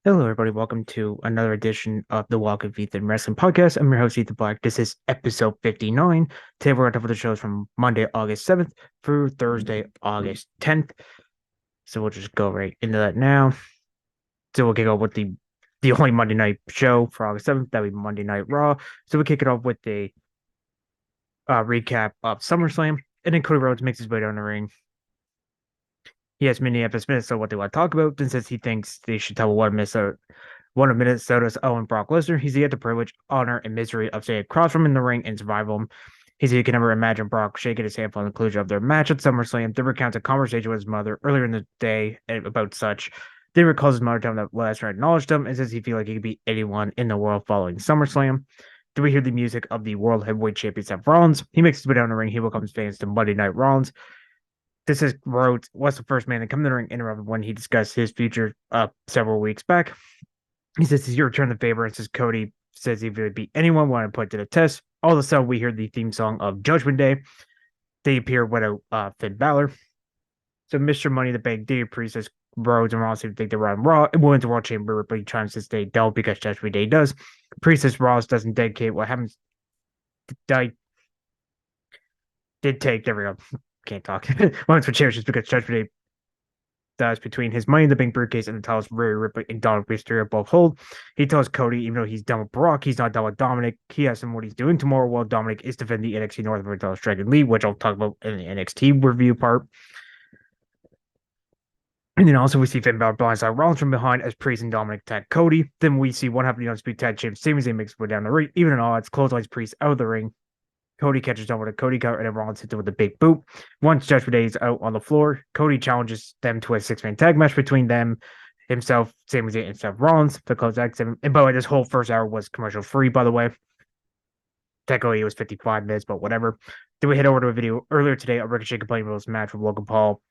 Hello, everybody. Welcome to another edition of the Walk of Ethan Wrestling Podcast. I'm your host, Ethan Black. This is episode 59. Today, we're going to cover the shows from Monday, August 7th through Thursday, August 10th. So we'll just go right into that now. So we'll kick off with the only Monday night show for August 7th. That'll be Monday Night Raw. So we kick it off with a recap of SummerSlam. And then Cody Rhodes makes his way down the ring. He has Minneapolis, Minnesota, what they want to talk about, and says he thinks they should tell one of Minnesota's Owen Brock Lesnar. He's had the privilege, honor, and misery of staying across from him in the ring and survival him. He said he can never imagine Brock shaking his hand on the conclusion of their match at SummerSlam. Then recounts a conversation with his mother earlier in the day about such. Then recalls his mother telling him that Lesnar acknowledged him and says he feels like he could beat anyone in the world following SummerSlam. Do we hear the music of the World Heavyweight Champion Seth Rollins? He makes his way down the ring. He welcomes fans to Monday Night Rollins. This is Rhodes was the first man to come to the ring interrupted when he discussed his future several weeks back. He says he's here to return the favor and says Cody says he would beat anyone want to put to the test. All of a sudden, we hear the theme song of Judgment Day. They appear without Finn Balor. So Mr. Money in the Bank, Dave Priest says Rhodes and Rollins think they're on Raw and wins the World Chamber, but he chimes to say don't because Judgment Day does. Priest says Rollins doesn't dedicate what happens. Did take, there we go. Can't talk. Once for championships because Judgment Day does between his Money in the Bank briefcase and the titles Rhea Ripley and Dominic Mysterio both hold. He tells Cody, even though he's done with Brock, he's not done with Dominic. He asks him what he's doing tomorrow while Dominic is defending the NXT North American title Dragon Lee, which I'll talk about in the NXT review part. And then also we see Finn Balor blindside Rollins from behind as Priest and Dominic attack Cody. Then we see one half of the Undisputed Tag Champ Sami Zayn makes his way down the ring. Even in odds, clotheslines Priest out of the ring. Cody catches down with a Cody cover and then Rollins hits it with a big boot. Once Judgment Day is out on the floor, Cody challenges them to a six-man tag match between them, himself, Sami Zayn, and Seth Rollins to close that. And by the way, this whole first hour was commercial free, by the way. Technically, it was 55 minutes, but whatever. Then we head over to a video earlier today of Ricochet complaining about his match with Logan Paul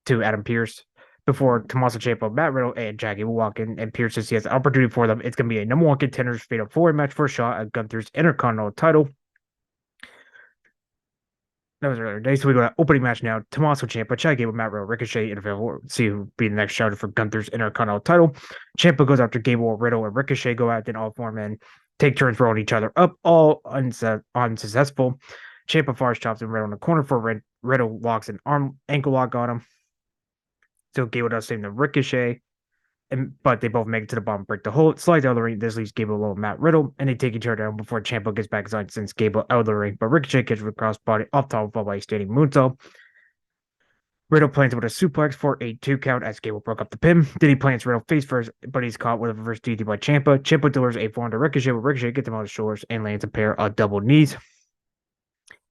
to Adam Pearce before Tommaso Ciampa, Matt Riddle, and Jackie will walk in, and Pearce says he has an opportunity for them. It's going to be a number one contenders fatal four match for a shot at Gunther's Intercontinental title. That was earlier today. So we go to opening match now. Tommaso Ciampa, Chad Gable, Matt Riddle, Ricochet, interview. See who be the next challenger for Gunther's Intercontinental title. Ciampa goes after Gable, Riddle, and Ricochet go out. Then all four men take turns rolling each other up, all unsuccessful. Ciampa fires chops and Riddle in the corner for Riddle locks an ankle lock on him. So Gable does save the Ricochet. But they both make it to the bottom, break the hold, slide out of the ring. This leaves Gable alone with Matt Riddle, and they take each other down before Ciampa gets back inside, sends Gable out of the ring. But Ricochet gets with crossbody off top followed by a standing moonsault. Riddle plants with a suplex for a 2 count as Gable broke up the pin. Then he plants Riddle face first, but he's caught with a reverse DT by Ciampa. Ciampa delivers a 400 Ricochet, but Ricochet gets him on his shoulders and lands a pair of double knees.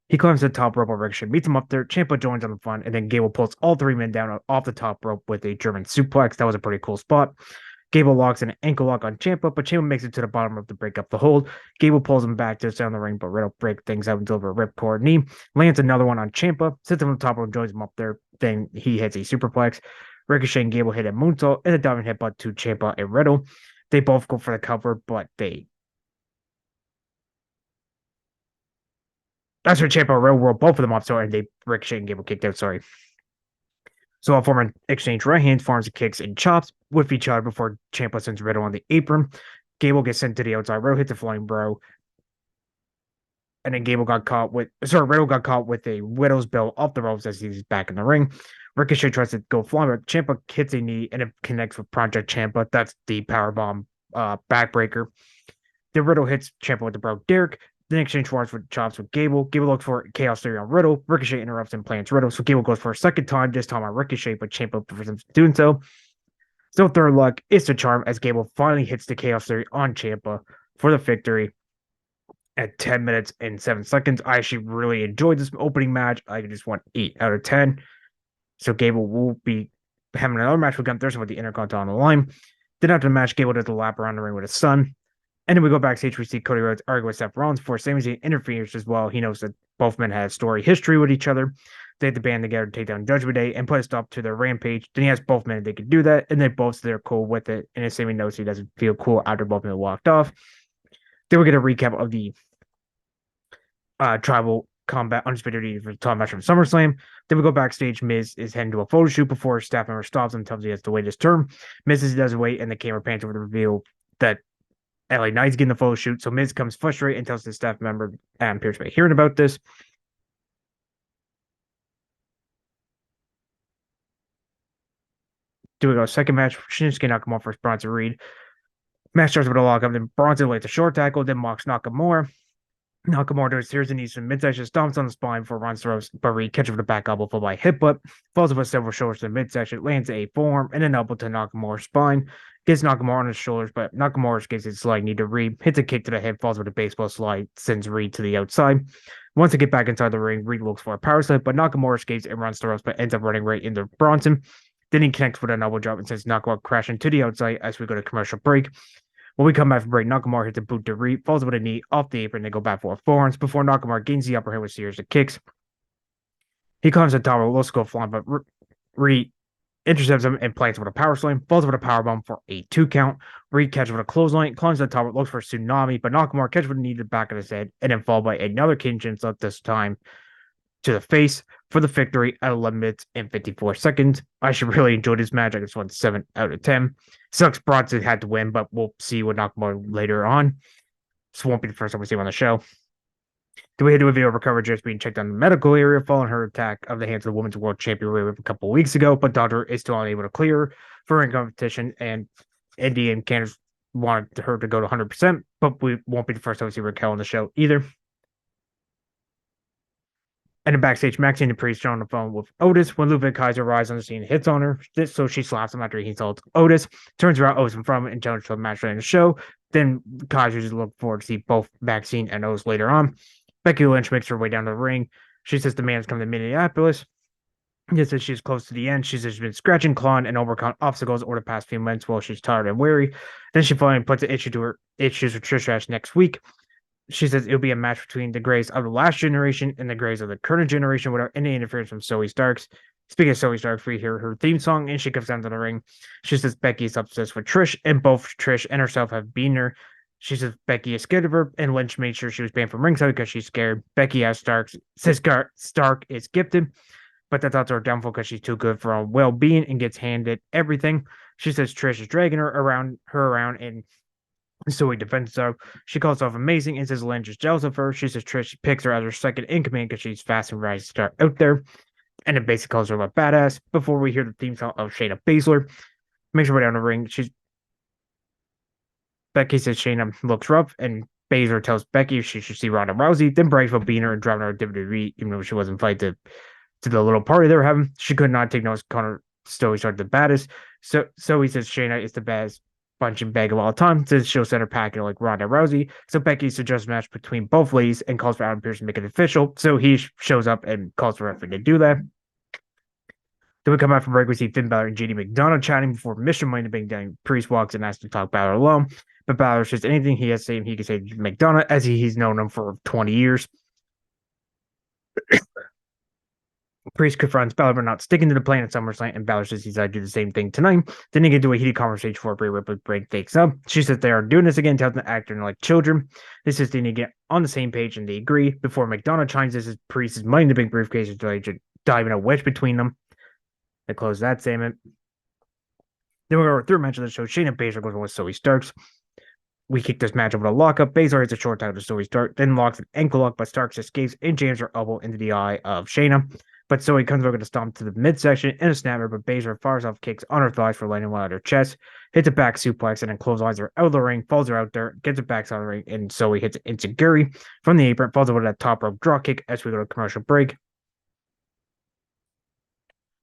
He climbs the top rope of Ricochet, meets him up there. Ciampa joins on the front, and then Gable pulls all three men down off the top rope with a German suplex. That was a pretty cool spot. Gable locks an ankle lock on Ciampa, but Ciampa makes it to the bottom rope to break up the hold. Gable pulls him back to down the ring, but Riddle breaks things out and delivers a ripcord knee. Lands another one on Ciampa, sits him on the top rope, joins him up there. Then he hits a superplex. Ricochet and Gable hit a moonsault and a diamond headbutt to Ciampa and Riddle. They both go for the cover, but that's where Ciampa and Riddle roll both of them up, and they Ricochet and Gable kicked out. Sorry. So all four men exchange right hands, forearms, and kicks and chops with each other before Ciampa sends Riddle on the apron. Gable gets sent to the outside row, hits a flying bro. And then Riddle got caught with a widow's belt off the ropes as he's back in the ring. Ricochet tries to go flying, but Ciampa hits a knee and it connects with Project Ciampa. That's the powerbomb backbreaker. Then Riddle hits Ciampa with the bro Derek. Then exchange forearms with chops with Gable. Gable looks for Chaos Theory on Riddle. Ricochet interrupts and plants Riddle. So Gable goes for a second time, this time on Ricochet, but Ciampa prevents him from doing so. Still third luck is the charm as Gable finally hits the Chaos Theory on Ciampa for the victory at 10 minutes and 7 seconds. I actually really enjoyed this opening match. I just went 8 out of 10. So Gable will be having another match with Gunther with the Intercontinental on the line. Then after the match, Gable does the lap around the ring with his son. And then we go backstage. We see Cody Rhodes argue with Seth Rollins before Sami Zayn interferes as well. He knows that both men had a story history with each other. They had to band together to take down Judgment Day and put a stop to their rampage. Then he asked both men if they could do that, and they both said they're cool with it. And Sami knows he doesn't feel cool after both men walked off. Then we get a recap of the tribal Combat Undisputed for the title match from SummerSlam. Then we go backstage. Miz is heading to a photo shoot before a staff member stops him and tells him he has to wait his turn. Miz says he doesn't wait, and the camera pans over to reveal that LA Knight's getting the photo shoot. So Miz comes frustrated and tells the staff member Adam Pearce by hearing about this. Do we go second match? Shinsuke Nakamura versus Bronson Reed. Match starts with a lockup, then Bronson lays a short tackle, then mocks Nakamura. Nakamura does series and knees and midsection, stomps on the spine before Ron throws, but Reed catches with a back elbow followed by a hip whip, falls with several shoulders to the midsection, lands a forearm and an elbow to Nakamura's spine, gets Nakamura on his shoulders, but Nakamura gets his slide knee to Reed, hits a kick to the head, falls with a baseball slide, sends Reed to the outside. Once they get back inside the ring, Reed looks for a power slip, but Nakamura escapes and runs the ropes, but ends up running right into Bronson. Then he connects with an elbow drop and sends Nakamura crashing to the outside as we go to commercial break. When we come back from break, Nakamura hits a boot to Reed, falls with a knee off the apron, they go back for forearms before Nakamura gains the upper hand with a series of kicks. He climbs the tower, low skull flying, but Reed intercepts him and plants with a power slam, falls with a power bomb for a 2 count. Reed catches with a clothesline, climbs the tower, looks for a tsunami, but Nakamura catches with a knee to the back of his head, and then followed by another Kinshin slip, this time to the face for the victory at 11 minutes and 54 seconds. I should really enjoy this match. I just won 7 out of 10. Sucks Bronson had to win, but we'll see with Nakamura later on. This won't be the first time we see him on the show. Do we do a video of recovery just being checked on the medical area following her attack of the hands of the Women's World Champion a couple of weeks ago, but doctor is still unable to clear her for ring competition, and Indy and Candice wanted her to go to 100%, but we won't be the first time we see Raquel on the show either. And in backstage, Maxine and Priest are on the phone with Otis when Ludwig Kaiser arrives on the scene and hits on her. So she slaps him after he insults Otis. Turns around, Otis in front of it and challenges for the match during the show. Then Kaiser just looking forward to see both Maxine and Otis later on. Becky Lynch makes her way down to the ring. She says the man's come to Minneapolis. Just says she's close to the end. She says she's been scratching, clawing, and overcome obstacles over the past few months while she's tired and weary. Then she finally puts an issue to her issues with Trish Stratus next week. She says it'll be a match between the Greys of the last generation and the Greys of the current generation without any interference from Zoe Starks. Speaking of Zoe Starks, we hear her theme song and she comes down to the ring. She says Becky is obsessed with Trish, and both Trish and herself have beaten her. She says Becky is scared of her, and Lynch made sure she was banned from ringside because she's scared. Becky as says Stark is gifted, but that's also her downfall because she's too good for her own well-being and gets handed everything. She says Trish is dragging her around and so he defends her. She calls herself amazing and says Lynch is jealous of her. She says Trish picks her as her second in command because she's fast and rising star out there. And then basically calls her a badass before we hear the theme song of Shayna Baszler. Makes her way down the ring. Becky says Shayna looks rough, and Baszler tells Becky she should see Ronda Rousey, then brags about beating her and driving her to WWE, even though she wasn't invited to the little party they were having. She could not take notice. Connor Stowe started the baddest. So he says Shayna is the best punching bag of all time, since she'll send her packing like Ronda Rousey. So Becky suggests a match between both ladies and calls for Adam Pearce to make it official. So he shows up and calls for referee to do that. Then we come out from break. We see Finn Balor and JD McDonough chatting before Mission Money Bank Down. Priest walks and asks to talk Balor alone, but Balor says anything he has to say, he can say to McDonough as he's known him for 20 years. Priest confronts Balor for not sticking to the plan at SummerSlam, and Balor says he's got to do the same thing tonight. Then they get into a heated conversation before Bray Wyatt break takes up. She says they are doing this again, tells them to act like children. This is they need to get on the same page, and they agree. Before McDonough chimes this is Priest's money in the big briefcase is diving a wedge between them. They close that segment. Then we go to our third match of the show. Shayna Baszler goes with Zoe Starks. We kick this match over to lockup. Baszler hits a short title to Zoe Starks, then locks an ankle lock, but Starks escapes and jams her elbow into the eye of Shayna. But Zoe comes over to stomp to the midsection and a snapper, but Baszler fires off kicks on her thighs for landing one on her chest, hits a back suplex, and then clotheslines her out of the ring, falls her out there, gets it back out of the ring, and Zoe hits an enziguri from the apron, falls over to that top rope drop kick as we go to commercial break.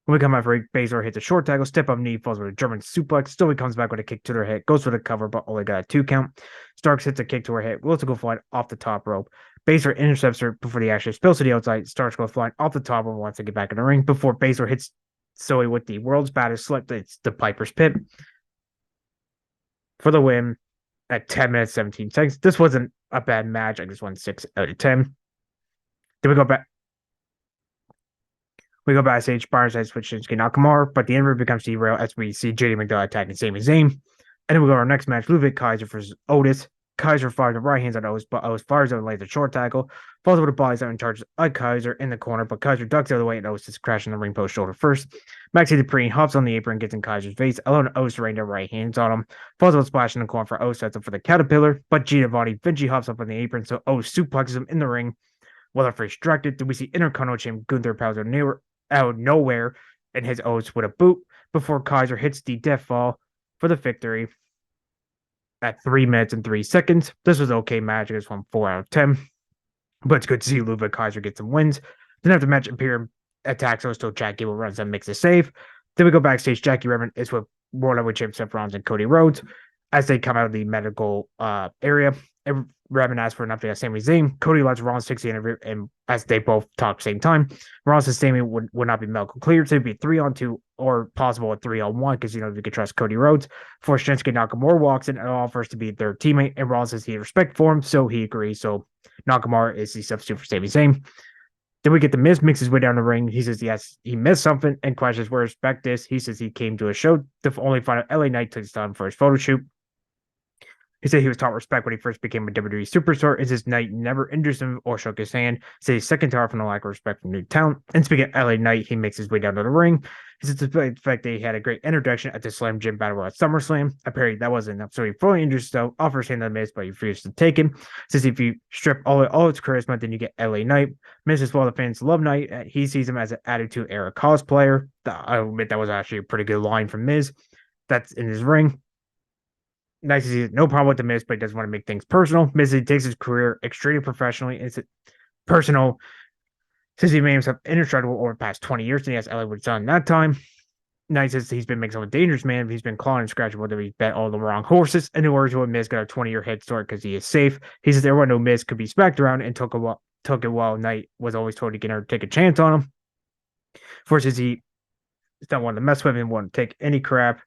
When we come out for break, Baszler hits a short tackle, step up knee, falls with a German suplex. Zoe comes back with a kick to her head, goes for the cover, but only got a 2 count. Starks hits a kick to her head, will to go flying off the top rope. Baszler intercepts her before he actually spills to the outside. Starks go flying off the top rope once they get back in the ring before Baszler hits Zoe with the world's baddest slip. It's the Piper's Pit for the win at 10 minutes, 17 seconds. This wasn't a bad match. I just won 6 out of 10. Then we go back. We go backstage. Byron says switch Shinsuke Nakamura, but the interview becomes derailed as we see JD McDonough attacking Sami Zayn. And then we go to our next match: Ludwig Kaiser versus Otis. Kaiser fires the right hands on Oates, but Oates fires out and lays a short tackle. Falls over the body out and charges at Kaiser in the corner, but Kaiser ducks out of the way and Oates is crashing the ring post shoulder first. Maxi Dupree hops on the apron and gets in Kaiser's face, allowing Oates to rain their right hands on him. Falls out splash in the corner for Oates, sets up for the Caterpillar, but Giovanni Vinci hops up on the apron, so Oates suplexes him in the ring. While they're first directed, then we see Intercontinental Champion Gunther powers out of nowhere and hits Oates with a boot before Kaiser hits the death fall for the victory at 3 minutes and 3 seconds. This was an okay match. It was 4 out of 10. But it's good to see Ludwig Kaiser get some wins. Then after the match, Imperium attacks Oates till Jack Gable runs and makes a save. Then we go backstage. Jackie Redmond is with World Heavyweight Champ Seth Rollins and Cody Rhodes as they come out of the medical area. And Redmond asks for an update on Sami Zayn. Cody lets Rollins take the interview, and as they both talk at the same time, Rollins and Sami would not be medical cleared, so it'd be 3-on-2 or possible a 3-on-1 because you could trust Cody Rhodes. Before Shinsuke Nakamura walks in and offers to be their teammate, and Rollins says he has respect for him, so he agrees. So Nakamura is the substitute for Sami Zayn. Then we get the Miz makes his way down the ring. He says yes, he missed something and questions where respect is. He says he came to a show to only find out LA Knight took his time for his photo shoot. He said he was taught respect when he first became a WWE superstar. Is his Knight never introduced him or shook his hand. He said he's second to from the lack of respect from new talent. And speaking of LA Knight, he makes his way down to the ring. He says despite the fact that he had a great introduction at the Slam Jim Battle Royal at SummerSlam, apparently that wasn't enough. So he fully introduced himself, offers hand to the Miz, but he refuses to take him. Says if you strip all its charisma, then you get LA Knight. Miz, as well, the fans love Knight. He sees him as an Attitude Era cosplayer. I admit that was actually a pretty good line from Miz. That's in his ring. Nice to see no problem with the Miz, but he doesn't want to make things personal. Miz takes his career extremely professionally. It's personal. Since he made himself indestructible over the past 20 years, and he has LA Wood's done that time. Nice says he's been making some dangerous man. He's been clawing and scratching whether he's bet all the wrong horses. And in order to Miz got a 20-year head start because he is safe. He says everyone knew Miz could be smacked around and took it while Knight was always told to get her to take a chance on him. Forces he's not one to mess with him, won't take any crap.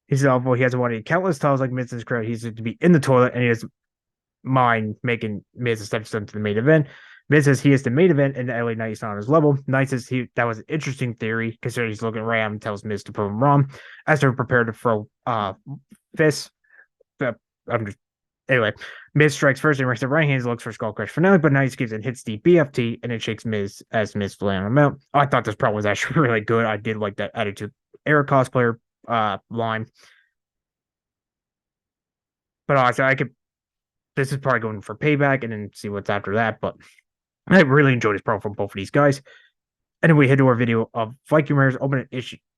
He's awful. He hasn't won any countless titles like Miz in his career. He's to be in the toilet, and he doesn't mind making Miz a stepson to the main event. Miz says he is the main event, and LA Knight is not on his level. Knight says that was an interesting theory, considering he's looking right at him and tells Miz to prove him wrong. As they're prepared to throw fists. Anyway, Miz strikes first and raises the right hand, looks for Skull Crush finale, but Knight gives and hits the BFT, and it shakes Miz as Miz flying him out. I thought this promo was actually really good. I did like that Attitude Era cosplayer line. But also, this is probably going for payback and then see what's after that. But I really enjoyed this promo from both of these guys. And then we head to our video of Viking Raiders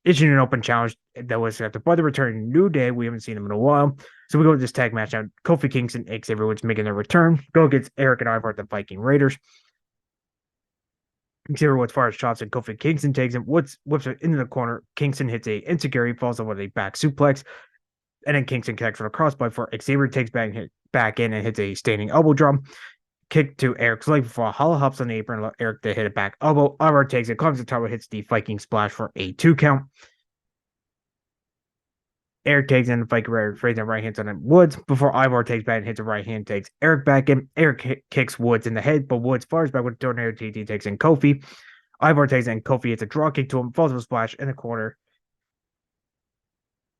issuing an open challenge that was accepted by the returning New Day. We haven't seen them in a while. So we go to this tag match now. Kofi Kingston and Xavier Woods making their return. Go against Eric and Ivar, the Viking Raiders. Xavier Woods fires shots and Kofi Kingston takes him. Woods whips it into the corner. Kingston hits a insecurity, falls over with a back suplex. And then Kingston connects for a crossbody before Xavier takes back in and hits a standing elbow drop. Kick to Eric's leg before Hollow hops on the apron and let Eric to hit a back elbow. Ivar takes it, climbs the tower, hits the Viking splash for a 2 count. Eric takes in the Viking Raider, raising right hands on Woods before Ivar takes back and hits a right hand, takes Eric back in. Eric kicks Woods in the head, but Woods fires back with Tornado TT, takes in Kofi. Ivar takes in Kofi, hits a draw kick to him, falls with a splash in the corner.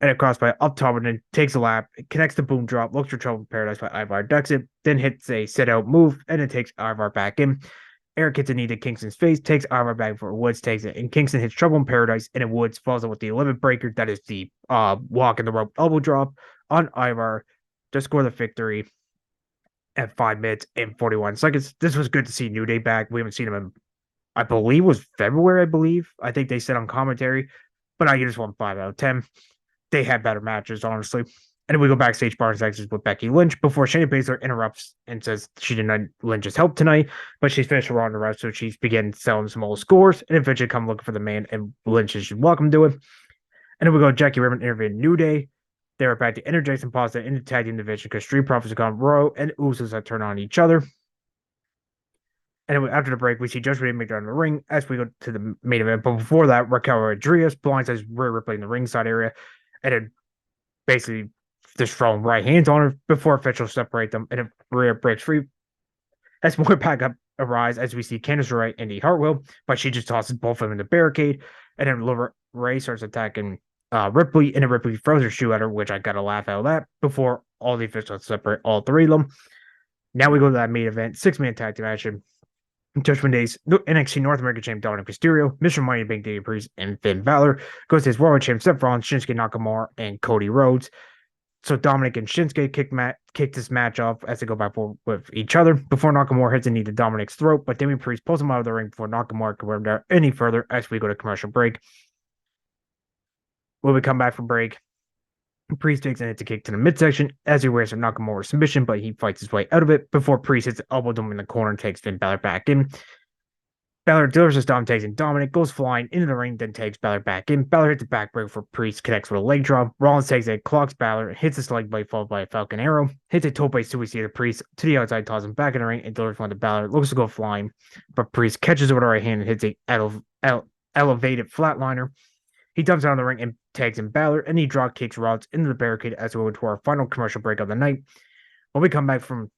And a crossbody up top and then takes a lap, connects the boom drop, looks for trouble in paradise, but Ivar ducks it, then hits a sit out move, and it takes Ivar back in. Eric hits a knee to Kingston's face, takes Ivar back before Woods takes it, and Kingston hits trouble in paradise, and then Woods falls in with the 11th breaker. That is the walk in the rope elbow drop on Ivar to score the victory at 5 minutes and 41 seconds. This was good to see New Day back. We haven't seen them in, I believe, was February, I think they said on commentary, but I just won 5 out of 10. They had better matches, honestly. And then we go backstage, Barnes exits with Becky Lynch before Shayna Baszler interrupts and says she did not Lynch's help tonight, but she's finished her Ronda Rousey, so she's began selling some old scores and eventually come looking for the man, and Lynch is welcome to it. And then we go Jackie Redmond interviewing New Day. They were back to interject some positive in the tag team division because Street Profits have gone Raw and Usos have turned on each other. And then after the break, we see Judgment Day McDonald in the ring as we go to the main event. But before that, Raquel Rodriguez blindsides Rhea Ripley in the ringside area. And then basically just throwing right hands on her before officials separate them. And then Rhea breaks free. As more backup arrives, as we see Candice LeRae and Indy Hartwell, but she just tosses both of them in the barricade. And then Ray starts attacking Ripley, and then Ripley throws her shoe at her, which I got to laugh out of that before all the officials separate all three of them. Now we go to that main event, 6-man tag team action. Judgment Day's NXT North American champ Dominic Mysterio, Mr. Money Bank Damian Priest, and Finn Balor goes to his World Champ Seth Rollins, Shinsuke Nakamura, and Cody Rhodes. So Dominic and Shinsuke kicked this match off as they go back with each other before Nakamura hits a knee to Dominic's throat, but Damian Priest pulls him out of the ring before Nakamura can run there any further as we go to commercial break. When we come back from break, Priest takes and hits a kick to the midsection as he wears a Nakamura submission, but he fights his way out of it before Priest hits the elbow to him in the corner and takes Finn Balor back in. Balor delivers a stomp, takes in Dominic, goes flying into the ring, then takes Balor back in. Balor hits a backbreaker for Priest, connects with a leg drop. Rollins takes it, clocks Balor, hits his leg blade followed by a Falcon Arrow, hits a tope suicide to Priest to the outside, tosses him back in the ring, and delivers one to Balor. Looks to go flying, but Priest catches it with the right hand and hits a elevated flatliner. He dumps down the ring and tags in Balor, and he drop kicks Rollins into the barricade as we go to our final commercial break of the night. When we come back from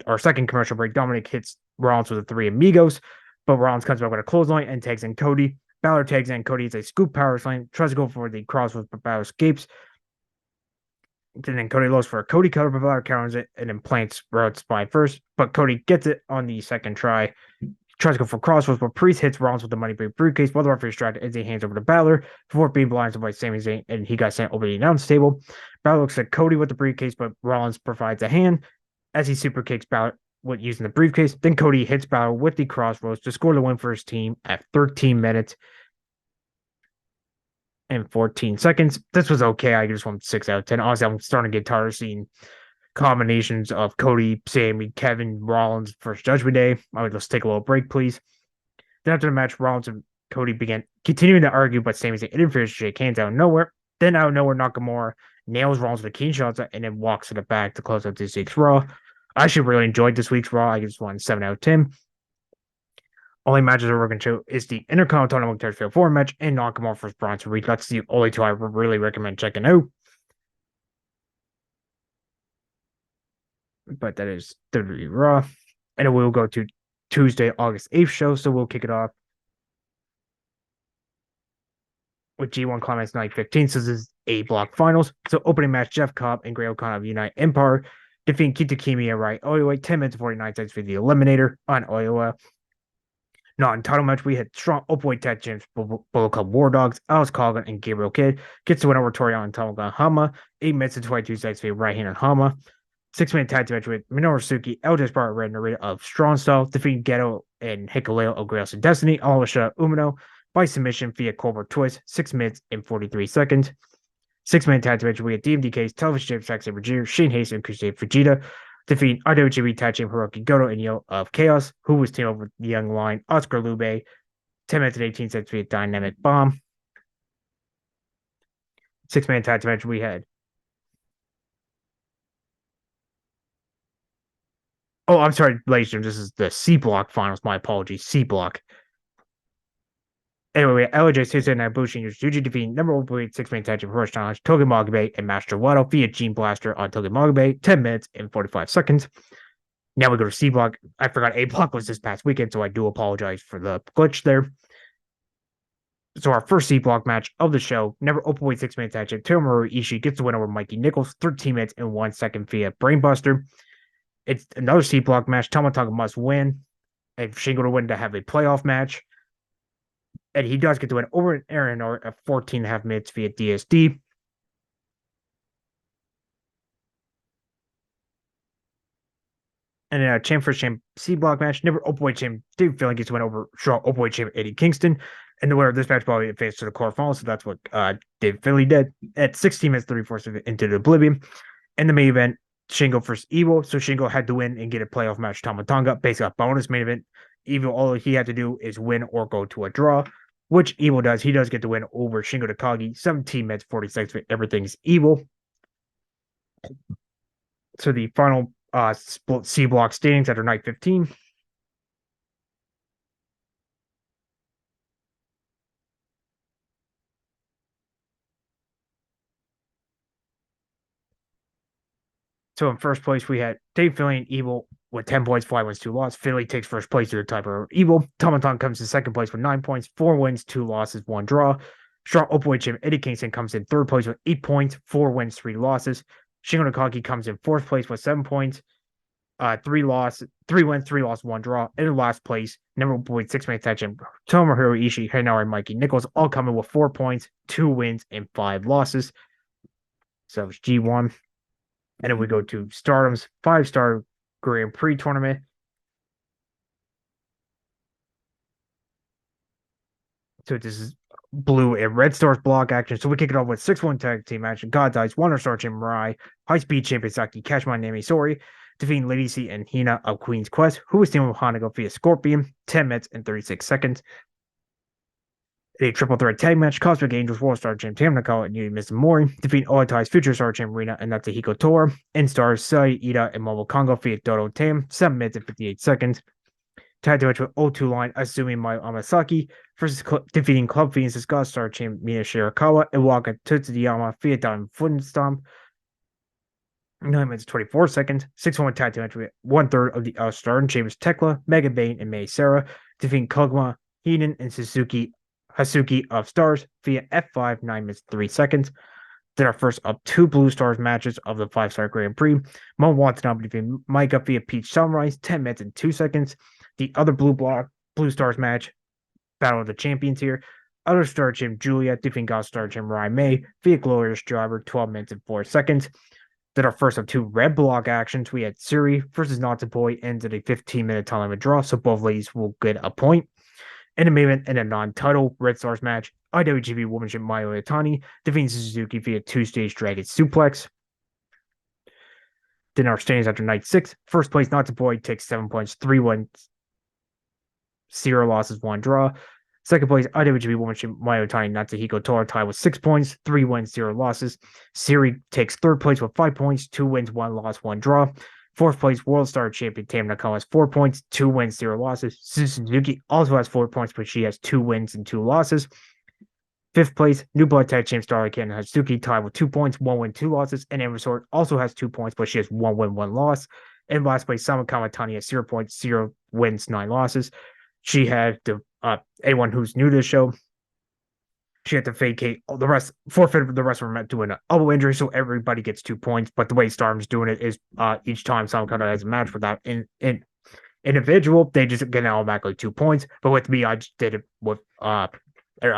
our second commercial break, Dominic hits Rollins with the Three Amigos, but Rollins comes back with a clothesline and tags in Cody. Balor tags in Cody. It's a scoop power slam, tries to go for the crossroads, but Balor escapes. And then Cody looks for a Cody cutter, but Balor counters it and then plants Rhodes' spine first, but Cody gets it on the second try. Tries to go for crossroads, but Priest hits Rollins with the money briefcase while the referee distracted as he hands over to Balor before being blinded by Sami Zayn, and he got sent over the announce table. Balor looks at Cody with the briefcase, but Rollins provides a hand as he super kicks Balor with using the briefcase. Then Cody hits Balor with the crossroads to score the win for his team at 13 minutes and 14 seconds. This was okay. I just went 6 out of 10. Honestly, I'm starting to get tired of seeing combinations of Cody, Sami, Kevin, Rollins versus Judgment Day. I would just take a little break, please. Then after the match, Rollins and Cody began continuing to argue, but Sami Zayn interferes to shake hands out of nowhere. Then out of nowhere, Nakamura nails Rollins with a keen shot and then walks to the back to close out this week's Raw. I actually really enjoyed this week's Raw. I just won 7 out of 10. Only matches we're going to show is the Intercontinental Fatal 4 match and Nakamura versus Bronson Reed. That's the only two I really recommend checking out. But that is WWE Raw. And then we'll go to Tuesday, August 8th show. So we'll kick it off with G1 Climax Night 15. So this is A Block Finals. So opening match, Jeff Cobb and Great O'Connor of United Empire defeating Kita Kimi Rai Oiwa 10 minutes 49 seconds for the Eliminator on Oiwa. Not in title match, we had strong openweight tag champs Bullet Club War Dogs, Alex Coughlin, and Gabriel Kidd. Gets the win over Toriano and Tomoka Hama. 8 minutes and 22 seconds for right-handed Hama. 6-man tag team match with Minoru Suzuki, LJ Spartan Red Narita of Strong Style, defeating Ghetto and Hikuleo of Grails of Destiny, Alasha Umino by submission via Cobra Twist, 6 minutes and 43 seconds. 6-man tag team match with DMDK's television champ Zack Sabre Jr., Shane Haste, and Kushida Fujita, defeating IWGP tag team Hiroki Goto and Yo of Chaos, who was teamed up with the Young Lion, Oscar Lube, 10 minutes and 18 seconds via Dynamic Bomb. 6-man tag team match we had. Oh, I'm sorry, ladies and gentlemen. This is the C Block finals. My apologies. C Block. Anyway, LJ Susan and Ibushi and Yuji defeating number 1 6-man tag team Hiroshi Tanahashi, Togi Magabe, and Master Wato via Gene Blaster on Togi Magabe, 10 minutes and 45 seconds. Now we go to C Block. I forgot A Block was this past weekend, so I do apologize for the glitch there. So our first C Block match of the show, never openweight 6-man tag team, Tomohiro Ishii gets the win over Mikey Nichols, 13 minutes and 1 second via Brainbuster. It's another C Block match. Tama Tonga must win. And Shingo to win to have a playoff match. And he does get to win over an Aaron or at 14.5 minutes via DSD. And then a champ for champ C Block match. Never openweight champ Dave Finlay gets to win over strong openweight champ Eddie Kingston. And the winner of this match probably advanced to the quarterfinals. So that's what Dave Finlay did at 16 minutes 34 seconds into the Oblivion. And the main event, Shingo versus Evil. So Shingo had to win and get a playoff match. Tama Tonga, basically a bonus main event. Evil, all he had to do is win or go to a draw, which Evil does. He does get to win over Shingo Takagi, 17 minutes, 40 seconds. Everything's Evil. So the final split C Block standings after night 15. So in first place, we had Dave Finlay and Evil with 10 points, 5 wins, 2 losses. Finlay takes first place to the type of Evil. Tama Tonga comes in second place with 9 points, 4 wins, 2 losses, 1 draw. Strong Openweight champ Eddie Kingston comes in third place with 8 points, 4 wins, 3 losses. Shingo Takagi comes in fourth place with 7 points, 3 wins, 3 losses, 1 draw. In last place, number 1 6-man tag champ Tomohiro Ishii, Henry, Mikey Nichols, all coming with 4 points, 2 wins, and 5 losses. So it's G1. And then we go to Stardom's 5-star Grand Prix tournament. So this is blue and red stars block action. So we kick it off with 6-1 tag team action. God's Eyes, Wonder Star Champ Mirai, High Speed Champion Saki, Cashman Nami Sori, defeating Lady C and Hina of Queen's Quest, who was teaming with Hanago via Scorpion, 10 minutes and 36 seconds. A triple threat tag match, Cosmic Angels, World Star Champ Tam Nakao and Yuri Mizumori, defeating Oitai's Future Star Champ Rina and Natsuhiko Tora, and stars Sai, Ida, and Momo Kongo via Dodo Tam, 7 minutes and 58 seconds. Tag match with O2 line Asumi Mai Amasaki versus defeating Club Phoenix's God Star Champ Mina Shirakawa and Waka Tsutsuyama via Diamond Foot Stomp. 9 minutes 24 seconds. 6-1 tag team match with 1/3 of the Star and Chambers Tekla, Mega Bane, and Mei Sarah, defeating Koguma, Heenan, and Hasuki of Stars via F5, 9 minutes 3 seconds. Then our first of 2 Blue Stars matches of the 5-star Grand Prix. Mo Watanabe defeating Micah via Peach Sunrise, 10 minutes and 2 seconds. The other Blue Stars match, Battle of the Champions here. Other Star Champ Julia defeating God Star Champ Rai May via Glorious Driver, 12 minutes and 4 seconds. Then our first of 2 red block actions, we had Suri versus Natsupoi, ended a 15-minute time limit draw, so both ladies will get a point. In a main event in a non-title Red Stars match, IWGP Womanship Mayu Iwatani defeating Suzuki via 2-stage Dragon Suplex. Then our standings after night 6. First place Natsupoi takes 7 points, 3 wins, 0 losses, 1 draw. Second place, IWGP Womanship Mayu Iwatani Natsuhiko Tora tied with 6 points, 3 wins, 0 losses. Siri takes third place with 5 points, 2 wins, 1 loss, 1 draw. Fourth place, World Star Champion Tam Nakao has 4 points, 2 wins, 0 losses. Suzuki also has 4 points, but she has 2 wins and 2 losses. Fifth place, New Blood Tag Champ Starlight Kid and Suzuki tied with 2 points, 1 win, 2 losses. And Amber Sword also has 2 points, but she has 1 win, 1 loss. In last place, Sama Kamatani has 0 points, 0 wins, 9 losses. She had to, anyone who's new to the show, she had to forfeit the rest of them doing an elbow injury, so everybody gets 2 points. But the way Storm's doing it is each time someone kind of has a match without in individual, they just get automatically 2 points. But with me, I just did it with I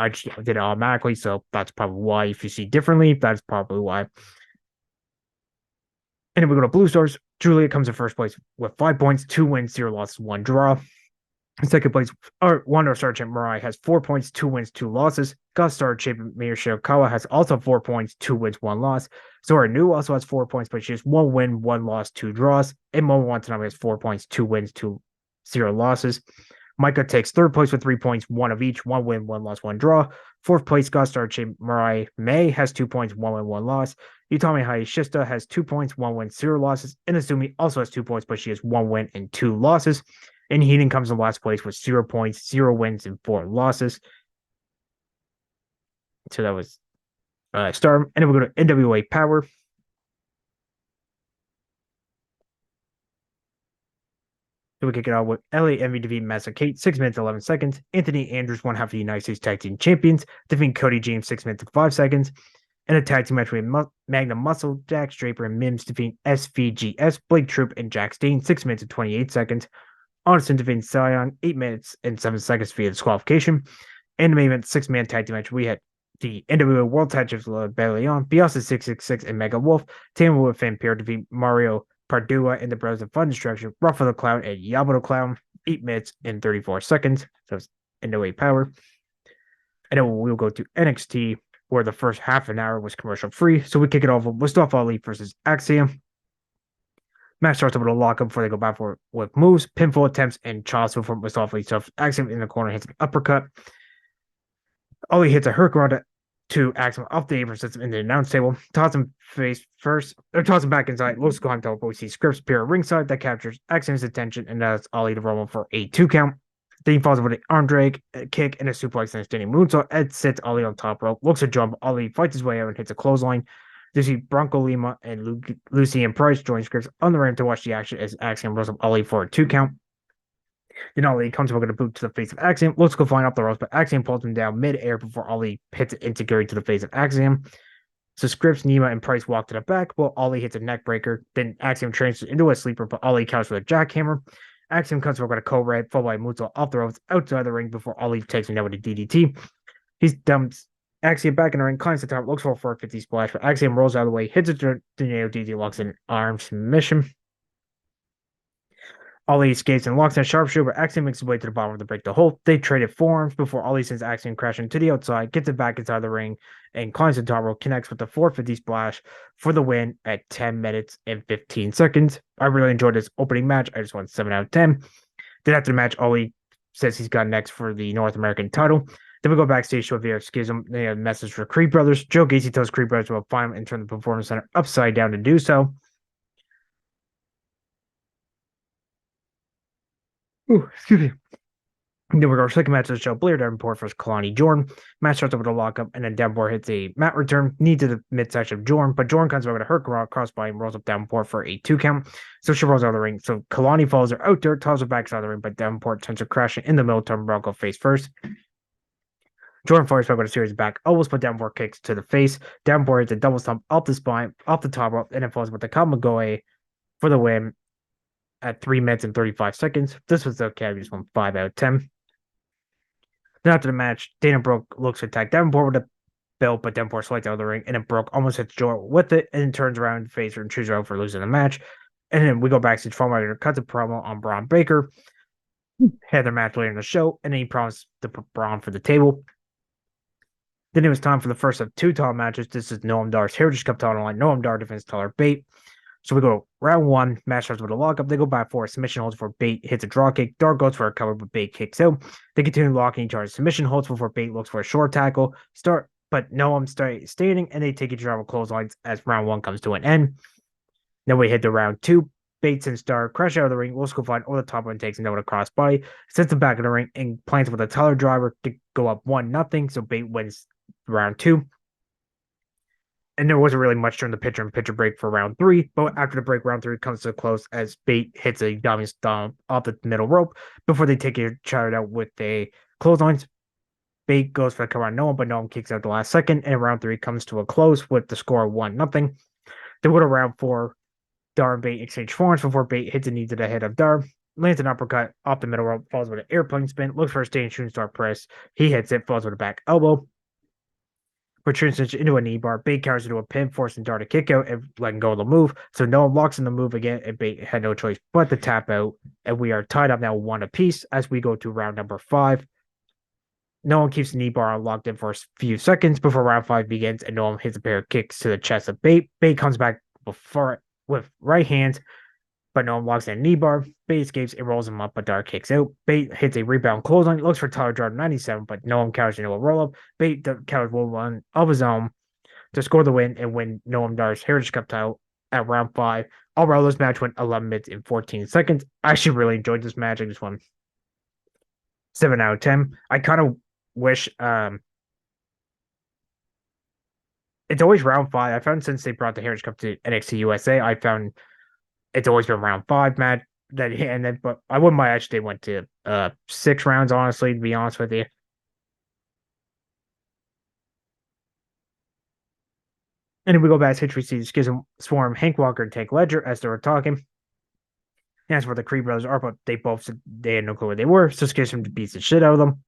just did it automatically, so that's probably why. If you see differently, that's probably why. And then we go to Blue Stars. Julia comes in first place with 5 points, 2 wins, 0 losses, 1 draw. In second place, Wonder Star Champ Mirai has 4 points, 2 wins, 2 losses. God Star Champion Mayor Shirakawa has also 4 points, 2 wins, 1 loss. Zora New also has 4 points, but she has 1 win, 1 loss, 2 draws. And Momo Watanabe has 4 points, 2 wins, 0 losses. Micah takes third place with 3 points, 1 of each, 1 win, 1 loss, 1 draw. Fourth place, God Star Champ Mirai May has 2 points, 1 win, 1 loss. Utami Hayashishita has 2 points, 1 win, 0 losses. And Asumi also has 2 points, but she has 1 win and 2 losses. And Heenan comes in last place with 0 points, 0 wins, and 4 losses. So that was Star. And then we go to NWA Power. So we kick it out with LA Envy defeating Massa Kate, 6 minutes, 11 seconds. Anthony Andrews, 1/2 of the United States Tag Team Champions, defeating Cody James, 6 minutes, 5 seconds. And a tag team match with Magnum Muscle, Jax Draper, and Mims defeating SVGS, Blake Troop, and Jack Steen, 6 minutes and 28 seconds. Anderson defeating Sion, 8 minutes and 7 seconds via disqualification. And the main event 6-man tag team match, we had the NWA World Tag Champions Beleon, Biasa 666, and Mega Wolf, Tamer with Vampire defeat Mario Pardua and the Brothers of Fun Destruction, Ruffalo the Clown, and Yabo the Clown, 8 minutes and 34 seconds. So it's NWA Power. And then we'll go to NXT, where the first half an hour was commercial free. So we kick it off with Mustafa Ali versus Axiom. Match starts with a lockup before they go back with moves, pinfall attempts, and chops from Mustafa Ali. So Axiom in the corner hits an uppercut. Ali hits a hurricane to Axiom off the apron system in the announce table. Toss him toss him back inside. Los Gohan teleport. We see Scripps appear at ringside that captures Axiom's attention and allows Ali to roll him for a 2 count. Then he falls with an arm drag, a kick, and a suplex and a standing moonsault. Ed sits Ali on top rope, looks to jump. Ali fights his way out and hits a clothesline. You see Bronco Lima and Lucy and Price join Scripps on the ramp to watch the action as Axiom rolls up Ali for a 2 count. Then Ali comes over with a boot to the face of Axiom, looks to go flying up the ropes, but Axiom pulls him down mid-air before Ali hits it into Gary to the face of Axiom. So Scripps, Nima, and Price walk to the back, while Ali hits a neck breaker. Then Axiom transfers into a sleeper, but Ali counters with a jackhammer. Axiom comes over with a Cobra, followed by Muto off the ropes outside the ring before Ali takes him down with a DDT. He dumps Axiom back in the ring, climbs the top, looks for a 450 splash, but Axiom rolls out of the way, hits a tornado DDT, locks in an arm submission. Ali escapes and walks in a sharpshooter, but Axiom makes his way to the bottom of the break the hold. They traded forearms before Ali sends Axiom crashing to the outside, gets it back inside the ring, and climbs the top rope, connects with the 450 splash for the win at 10 minutes and 15 seconds. I really enjoyed this opening match. I just went 7 out of 10. Then after the match, Ali says he's got next for the North American title. Then we go backstage to a VR schism. They have a message for Creed Brothers. Joe Gacy tells Creed Brothers to find him and turn the Performance Center upside down to do so. Ooh, excuse me. Then we go our second match of the show. Blair Davenport versus Kalani Jordan. Match starts over the lockup, and then Davenport hits a mat return, knee to the midsection of Jordan, but Jordan comes over to her crossbody and rolls up Davenport for a 2 count. So she rolls out of the ring. So Kalani follows her out there, tosses her back side of the ring, but Davenport sends her crashing in the middle turnbuckle face first. Jordan fires back with a series of back elbows, but Davenport kicks to the face. Davenport hits a double stomp off the spine, off the top rope, and then falls with the Kamigoe for the win at 3 minutes and 35 seconds. This was okay. I just won 5 out of 10. Then after the match, Dana Brooke looks to attack Davenport with a belt, but Davenport slides out of the ring, and then Brooke almost hits Jordan with it, and then turns around and faces her and chews her out for losing the match. And then we go backstage. Fallmaker cuts a promo on Braun Baker. Had their match later in the show, and then he promised to put Braun for the table. Then it was time for the first of 2 title matches. This is Noam Dar's Heritage Cup title line. Noam Dar defends Tyler Bate. So we go round 1, match starts with a lockup. They go back for a submission holds before Bate hits a draw kick. Dar goes for a cover, but Bate kicks out. They continue locking each other's submission holds before Bate looks for a short tackle. But Noam standing, and they take each other with clotheslines as round 1 comes to an end. Then we hit the round 2. Bates and Star crash out of the ring. Will Schofield over the top and takes him over the crossbody, sets him back in the ring, and plants with a Tyler driver to go up 1-0. So Bate wins round 2. And there wasn't really much during the pitcher break for round 3. But after the break, round 3 comes to a close as Bate hits a diving stomp off the middle rope before they take each other out with a clotheslines. Bate goes for the cover on Noam, but Noam kicks out the last second. And round 3 comes to a close with the score 1-0. Then go to round 4. Dar and Bate exchange forearms before Bate hits a knee to the head of Dar. Lands an uppercut off the middle rope, falls with an airplane spin, looks for a standing shooting star press. He hits it, falls with a back elbow. Returns into a knee bar. Bate carries into a pin, forcing Dar to kick out and letting go of the move. So Noam locks in the move again, and Bate had no choice but to tap out. And we are tied up now 1 apiece as we go to round number 5. Noam keeps the knee bar locked in for a few seconds before round 5 begins, and Noam hits a pair of kicks to the chest of Bate. Bate comes back with right hands, but Noam locks in a knee bar. Bate escapes and rolls him up, but Dar kicks out. Bate hits a rebound clothesline, looks for Tyler Jordan 97, but Noam counters into a roll-up. Bate counters one of his own to score the win and win Noam Dar's Heritage Cup title at round 5. Overall, this match went 11 minutes and 14 seconds. I actually really enjoyed this match. I just won 7 out of 10. I kind of wish it's always round 5. I found since they brought the Heritage Cup to NXT USA, I found it's always been round 5, Matt. But I wouldn't mind actually they went to 6 rounds, honestly, to be honest with you. And then we go back to we see Schism Swarm, Hank Walker, and Tank Ledger as they were talking. And that's where the Creed brothers are, but they both said they had no clue where they were, so Schism beats the shit out of them.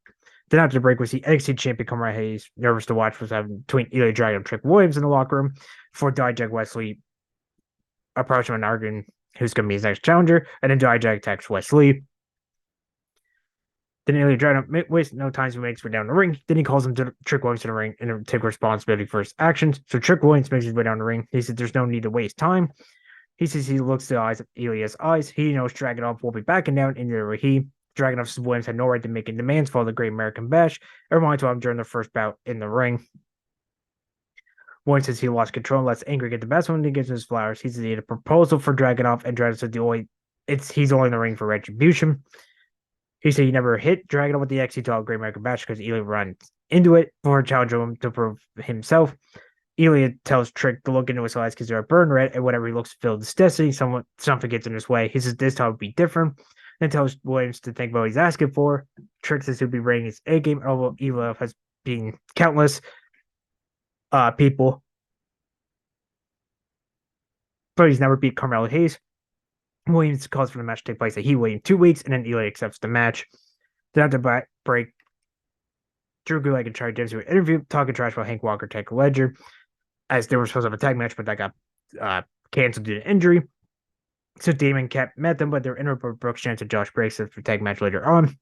Then after the break, we see NXT champion Conrad Hayes, nervous to watch what's happening between Ilya Dragunov and Trick Williams in the locker room before Dijak Wesley approach him and arguing who's going to be his next challenger, and then Dijak attacks Wesley. Then Ilya Dragunov wastes no time to makes way down the ring. Then he calls him to Trick Williams to the ring and take responsibility for his actions. So Trick Williams makes his way down the ring. He says there's no need to waste time. He says he looks to the eyes of Ilya's eyes. He knows Dragunov will be backing down into the ring. Dragunov says Williams had no right to making demands for the Great American Bash. It reminds him during the first bout in the ring. Williams says he lost control and lets anger get the best when he gives him his flowers. He says he had a proposal for Dragunov, and Dragunov said he's only in the ring for retribution. He said he never hit Dragunov with the XC title Great American Bash because Ilya runs into it before challenging him to prove himself. Ilya tells Trick to look into his eyes because they're burn red, and whenever he looks to fill his destiny, something gets in his way. He says this time would be different. and tells Williams to think about what he's asking for, tricks us to be bringing his A game, although Evil has been countless people, but he's never beat Carmelo Hayes. Williams calls for the match to take place at Heat waiting 2 weeks, and then Eli accepts the match. Then after break, Drew Gulak and Charlie Dempsey were interviewed, talking trash about Hank Walker, Tech Ledger, as they were supposed to have a tag match, but that got canceled due to injury. So Damon kept met them, but they were interrupted by Brooks Jensen and Josh Briggs for tag match later on.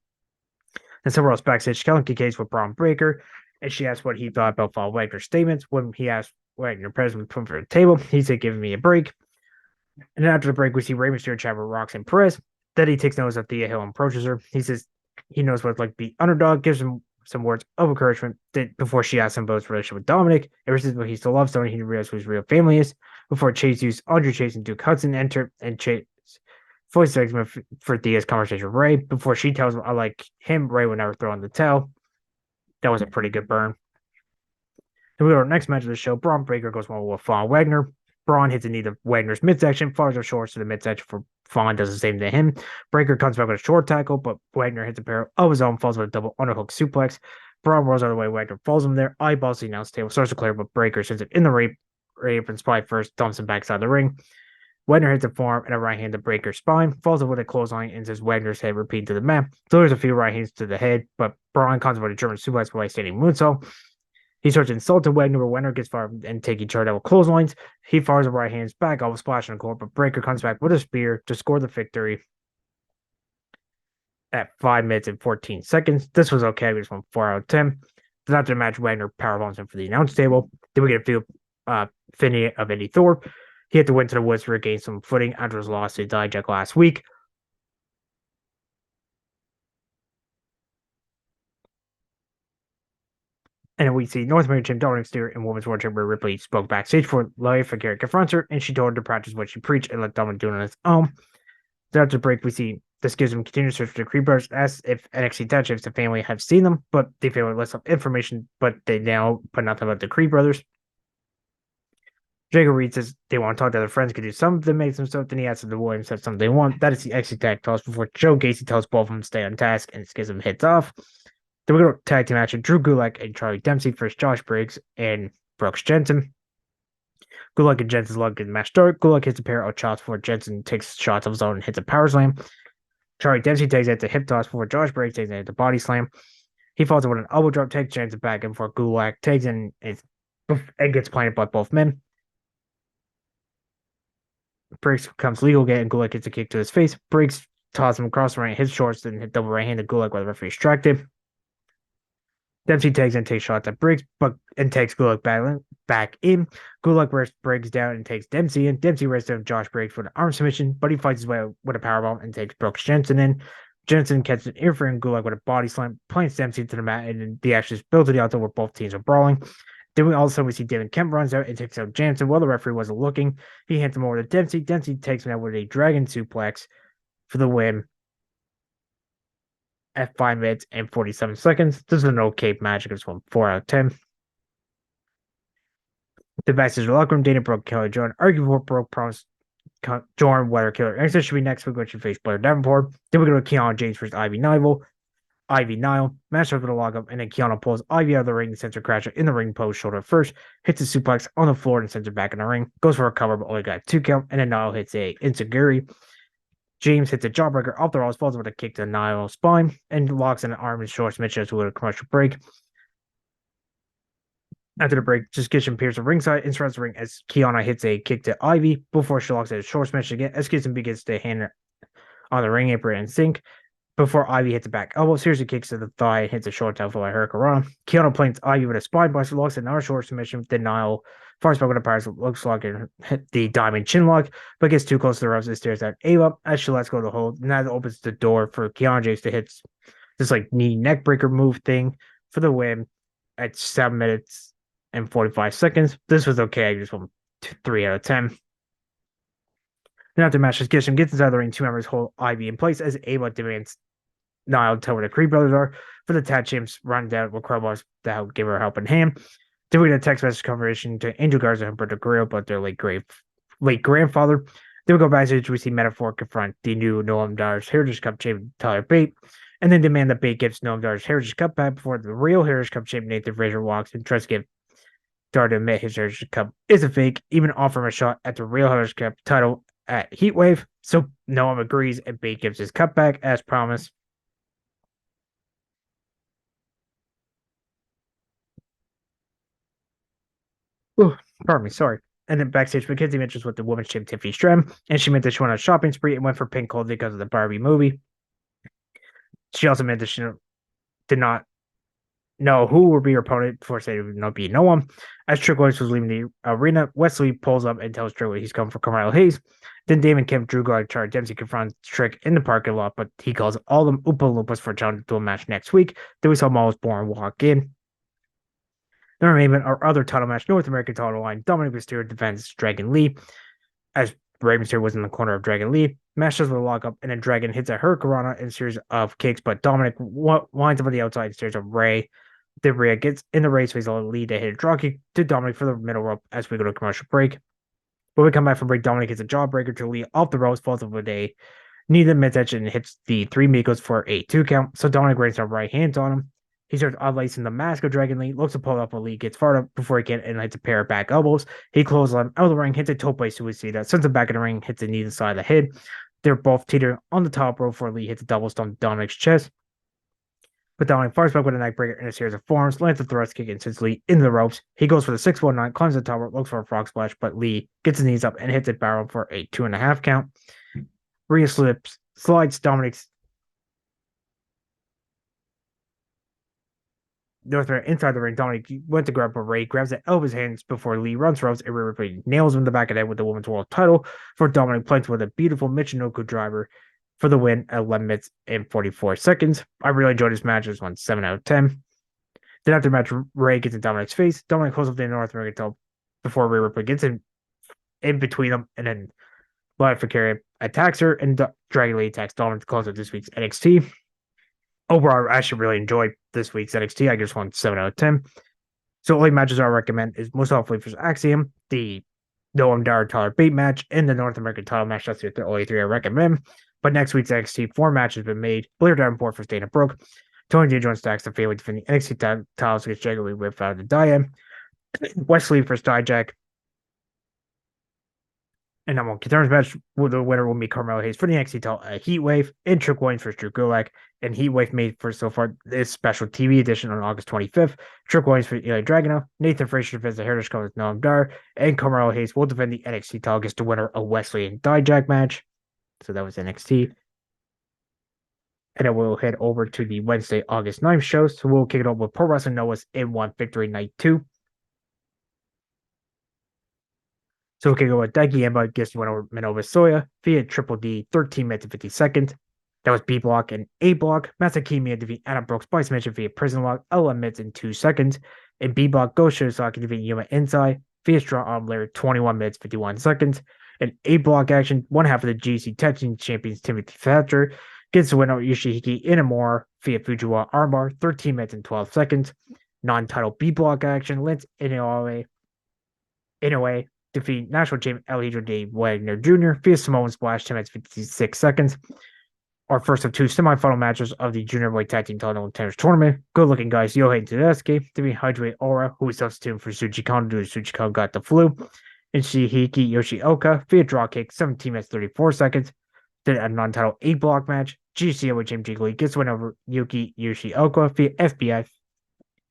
And somewhere else backstage, Kelly Case with Braun Breaker, and she asked what he thought about Paul Wagner's statements. When he asked Wagner present put him for the table, he said, "Giving me a break." And then after the break, we see Rey Mysterio chat with Roxanne Perez. Then he takes notice of Thea Hill and approaches her. He says he knows what it's like to be underdog, gives him some words of encouragement before she asks him about his relationship with Dominic. Ever since he still loves Tony, he realizes who his real family is. Before Chase used Andre Chase and Duke Hudson enter, and Chase voice segment for Thea's conversation with Ray. Before she tells him, "I like him," Ray would never throw in the towel. That was a pretty good burn. Then we go to our next match of the show. Braun Breaker goes one with Von Wagner. Braun hits a knee to Wagner's midsection, fires up shorts to the midsection for Vaughn does the same to him. Breaker comes back with a short tackle, but Wagner hits a pair of his own, falls with a double underhook suplex. Braun rolls out of the way, Wagner falls him there, eyeballs the announce table, starts to clear, but Breaker sends it in the rape. Apron spy first, dumps him backside the ring. Wagner hits a forearm and a right hand to Breaker's spine, falls up with a clothesline, and says Wagner's head repeat to the mat. So there's a few right hands to the head, but Braun comes with a German suplex by standing moonsault. He starts insulting Wagner, but Wagner gets fired and taking charge out with clotheslines. He fires the right hands back off, splashing the court, but Breaker comes back with a spear to score the victory at 5 minutes and 14 seconds. This was okay. We just won 4 out of 10. Then after the match, Wagner powerbombs him for the announce table. Then we get a few Finney of Eddie Thorpe. He had to win to the Woods to regain some footing after his loss to Dijak last week. And then we see North American Champ Dominic Stewart and Women's World Champion Ripley spoke backstage for life. For Garrett confronts her, and she told her to practice what she preached and let Dominic do it on his own. Then after the break, we see this gives him continued search for the Creed Brothers, asks if NXT Touch, if the family have seen them, but the family lists up information, but they now put nothing about the Creed Brothers. Jacob Reed says they want to talk to other friends, could do something, make some stuff. Then he asks if the Williams have something they want. That is the exit tag toss before Joe Gacy tells both of them to stay on task and gives them hits off. Then we go to tag team action. Drew Gulak and Charlie Dempsey versus Josh Briggs and Brooks Jensen. Gulak and Jensen's luck in the match start. Gulak hits a pair of shots before Jensen takes shots of his own and hits a power slam. Charlie Dempsey takes it to hip toss before Josh Briggs takes it to body slam. He falls with an elbow drop, takes Jensen back in before Gulak takes in and gets planted by both men. Briggs becomes legal again, and Gulak gets a kick to his face. Briggs tosses him across the ring, hits shorts, and hit double right hand to Gulak while the referee distracted. Dempsey takes shots at Briggs, and takes Gulak back in. Gulak wears Briggs down and takes Dempsey in. Dempsey wears down Josh Briggs for an arm submission, but he fights his way with a powerbomb and takes Brooks Jensen in. Jensen catches an interfering Gulak with a body slam, plants Dempsey to the mat, and then the action is built to the outside where both teams are brawling. Then we see David Kemp runs out and takes out Jansen while the referee wasn't looking. He hands him over to Dempsey. Dempsey takes him out with a dragon suplex for the win at 5 minutes and 47 seconds. This is an okay match. It's 4 out of 10. The backstage locker room, Dana Brooke, Kelly Jordan argue before Brooke promised Jordan whether Killer Instant should be next week when she faced Blair Davenport. Then we go to Kiana James versus Ivy Nile. Match up with a lockup, and then Kiana pulls Ivy out of the ring and sends her crasher in the ring post shoulder first, hits a suplex on the floor and sends her back in the ring, goes for a cover but only got a 2 count, and then Nile hits a Inseguri. James hits a jawbreaker off the Rawls, falls with a kick to Nile's spine, and locks in an arm and short Mitchell with a commercial break. After the break, just Kitchen appears to ringside and surrounds the ring as Kiana hits a kick to Ivy before she locks in a short Mitchell again as Kitchen begins to hand her on the ring apron and sink. Before Ivy hits a back elbow, seriously kicks to the thigh and hits a short tail by Hurricane. Kiana plants Ivy with a spine buster, locks in another short submission, then Nile fires back with a power looks like it hit the diamond chin lock, but gets too close to the ropes and stares at Ava as she lets go of the hold. And that opens the door for Kiana James to hit this knee neck breaker move thing for the win at 7 minutes and 45 seconds. This was okay. I just won 3 out of 10. Then after the match, Gisham gets inside the ring. 2 members hold Ivy in place as Ava demands Nile tell where the Creed Brothers are for the tag champs run down with crowbars to give her a helping hand. Then we get a text message conversation to Angel Garza and Roberto Carrillo about their late grandfather. Then we go backstage. We see Metaphor confront the new Noam Dar's Heritage Cup champion Tyler Bate, and then demand that Bate gives Noam Dar's Heritage Cup back before the real Heritage Cup champion Nathan Frazer walks and tries to get Dar to admit his Heritage Cup is a fake, even offer him a shot at the real Heritage Cup title at Heatwave. So Noam agrees, and Bate gives his cup back as promised. Ooh, pardon me, sorry. And then backstage, Mackenzie mentions with the women's champ Tiffany Stratton, and she meant that she went on a shopping spree and went for pink clothing because of the Barbie movie. She also meant that she did not know who would be her opponent before saying it would not be no one. As Trick Williams was leaving the arena, Wesley pulls up and tells Trick he's coming for Carmelo Hayes. Then Damon Kemp, Drew Gulak, Charlie Dempsey confronts Trick in the parking lot, but he calls all them Oompa Loompas for a challenge to a match next week. Then we saw Miles Bourne walk in. The remaining our other title match, North American title line, Dominic Mysterio defends Dragon Lee. As Rey Mysterio was in the corner of Dragon Lee, matches with a lockup, and then Dragon hits a Hurricanrana in a series of kicks, but Dominic winds up on the outside in series of Rey. Then Rhea gets in the race, so he's on lead to hit a draw kick to Dominic for the middle rope as we go to commercial break. When we come back from break, Dominic hits a jawbreaker to Lee off the ropes, falls over a knee to midsection and hits the three Migos for a 2 count. So Dominic rains down right hands on him. He starts unlacing the mask of Dragon Lee, looks to pull up when Lee gets far up before he can and hits a pair of back elbows. He closes him out of the ring, hits a tope suicida, sends him back in the ring, hits a knee to the side of the head. They're both teetering on the top rope before Lee hits a double stomp to Dominic's chest. But Dominic fires back with a neckbreaker in a series of forearms, lands a thrust kick and sends Lee into the ropes. He goes for the 619, climbs the top rope, looks for a frog splash, but Lee gets his knees up and hits it barrel for a 2.5 count. Rhea slides Dominic's Northman inside the ring. Dominic went to grab a Ray, grabs the elbow of his hands before Lee runs ropes and Rhea Ripley nails him in the back of the head with the women's world title for Dominic planks with a beautiful Michinoku driver for the win at 11 minutes and 44 seconds. I really enjoyed this match. This one 7 out of 10. Then after the match, Ray gets in Dominic's face. Dominic closes up the North American title before Rhea Ripley gets in between them, and then Live for Carrie attacks her, and Dragon Lee attacks Dominic to close out this week's NXT. Overall, I actually really enjoyed this week's NXT. I just won 7 out of 10. So only matches I recommend is Mustafa Ali versus Axiom, the Noam Dar Tyler Bate match, and the North American title match. That's the only 3 I recommend. But next week's NXT, 4 matches have been made. Blair Davenport for Dana Brooke. Tony D. Jones stacks the family defending NXT titles against Dragon Lee without the Diane. Wesley versus Dijak. And I'm on Qatar's match. The winner will be Carmelo Hayes for the NXT title Heatwave, and Trick Williams versus Drew Gulak. And Heatwave made for so far this special TV edition on August 25th. Trick Williams for Ilya Dragunov. Nathan Frazier defends the Heritage Cup with Noam Dar. And Carmelo Hayes will defend the NXT title against the winner of Wesley and Dijak match. So that was NXT. And then we'll head over to the Wednesday, August 9th shows. So we'll kick it off with Pro Wrestling Noah's N1 Victory Night 2. So we can go with Daiki Emba against the winner Minoru Soya via Triple D, 13 minutes and 50 seconds. That was B block and A block. Masakimiya defeat Anna Brooks by submission via prison lock, 11 minutes and 2 seconds. In B block, Go Shiozaki defeat Yuma Inside via straw arm layer, 21 minutes, 51 seconds. In A block action, one half of the GC Tag Team Champions Timothy Thatcher gets the winner Yoshihiki Inamura via Fujiwara armbar, 13 minutes and 12 seconds. Non-title B block action, Lance Inoue defeat national champion Alejandro Dave Wagner Jr. via Samoan Splash, 10 minutes 56 seconds. Our first of 2 semifinal matches of the Junior Weight Tag Team Title Tennis Tournament. Good looking guys, Yohei Tedeschi defeat Hydra Aura, who was substituting for Tsuji Kano due to Tsuji Kano got the flu. And Shihiki Yoshioka via draw kick, 17 minutes 34 seconds. Then a non-title 8 block match. GCO with Jim Jiggly gets win over Yuki Yoshioka via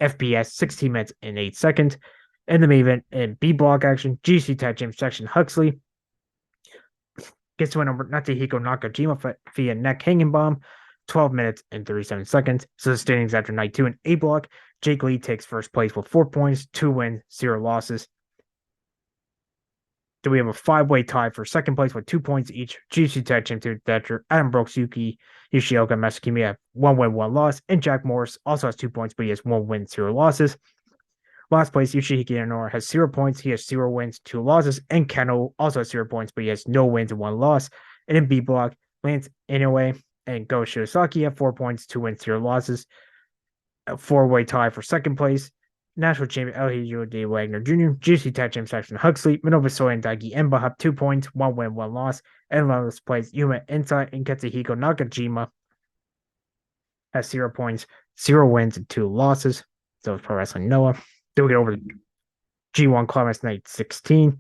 FPS 16 minutes and 8 seconds. And the main event in B block action, GC Tag Team Section Huxley gets to win over Natsuhiko Nakajima via neck hanging bomb, 12 minutes and 37 seconds. So the standings after night 2 in A block, Jake Lee takes first place with 4 points, 2 wins, 0 losses. Then we have a 5-way tie for second place with 2 points each. GC Tag Team Thatcher, Adam Brooks, Yuki Yoshioka, Masakimiya have 1 win, 1 loss, and Jack Morris also has 2 points, but he has 1 win, 0 losses. Last place, Yoshihiki Inamura has 0 points. He has 0 wins, 2 losses. And Kano also has 0 points, but he has no wins and 1 loss. And in B block, Lance Inoue and Go Shiozaki have 4 points, 2 wins, 0 losses. A 4-way tie for second place. National Champion El D. Wagner Jr., GC Tag Champion Saxon Huxley, Minobu Soy and Daigi Emba have 2 points, 1 win, 1 loss, and last place Yuma Insai and Katsuhiko Nakajima has 0 points, 0 wins, and 2 losses. So it's Pro Wrestling Noah. Then we get over to G1 Climax Night 16.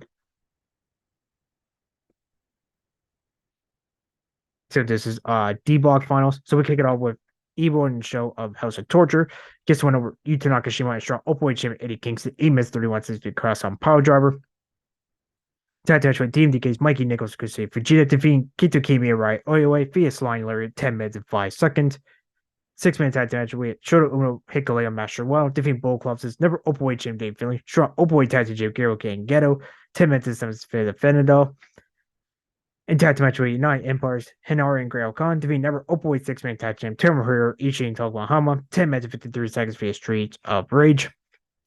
So this is D Block Finals. So we kick it off with Evil and Show of House of Torture. Gets one over Yuta Nakashima and strong openweight champion Eddie Kingston. 8 minutes 31 seconds to cross on Power Driver. Tag match with DMDK's Mikey Nichols could save Fujita defeating Kito Kimi Rai Oyoe via Slime Lariat 10 minutes and 5 seconds. 6-man tag match with Shota Uno Hikuleo Master Well defeating Bull Clubs' never openweight champion Dave Finley. Strong openweight tag team Gero and Ghetto 10 minutes and 7 seconds for the Fenadol. In tag match with United Empires, Hinari and Grail Khan defeating never openweight 6-man tag champ Tomohiro Ishii and Tokuhama 10 minutes and 53 seconds via Streets of Rage.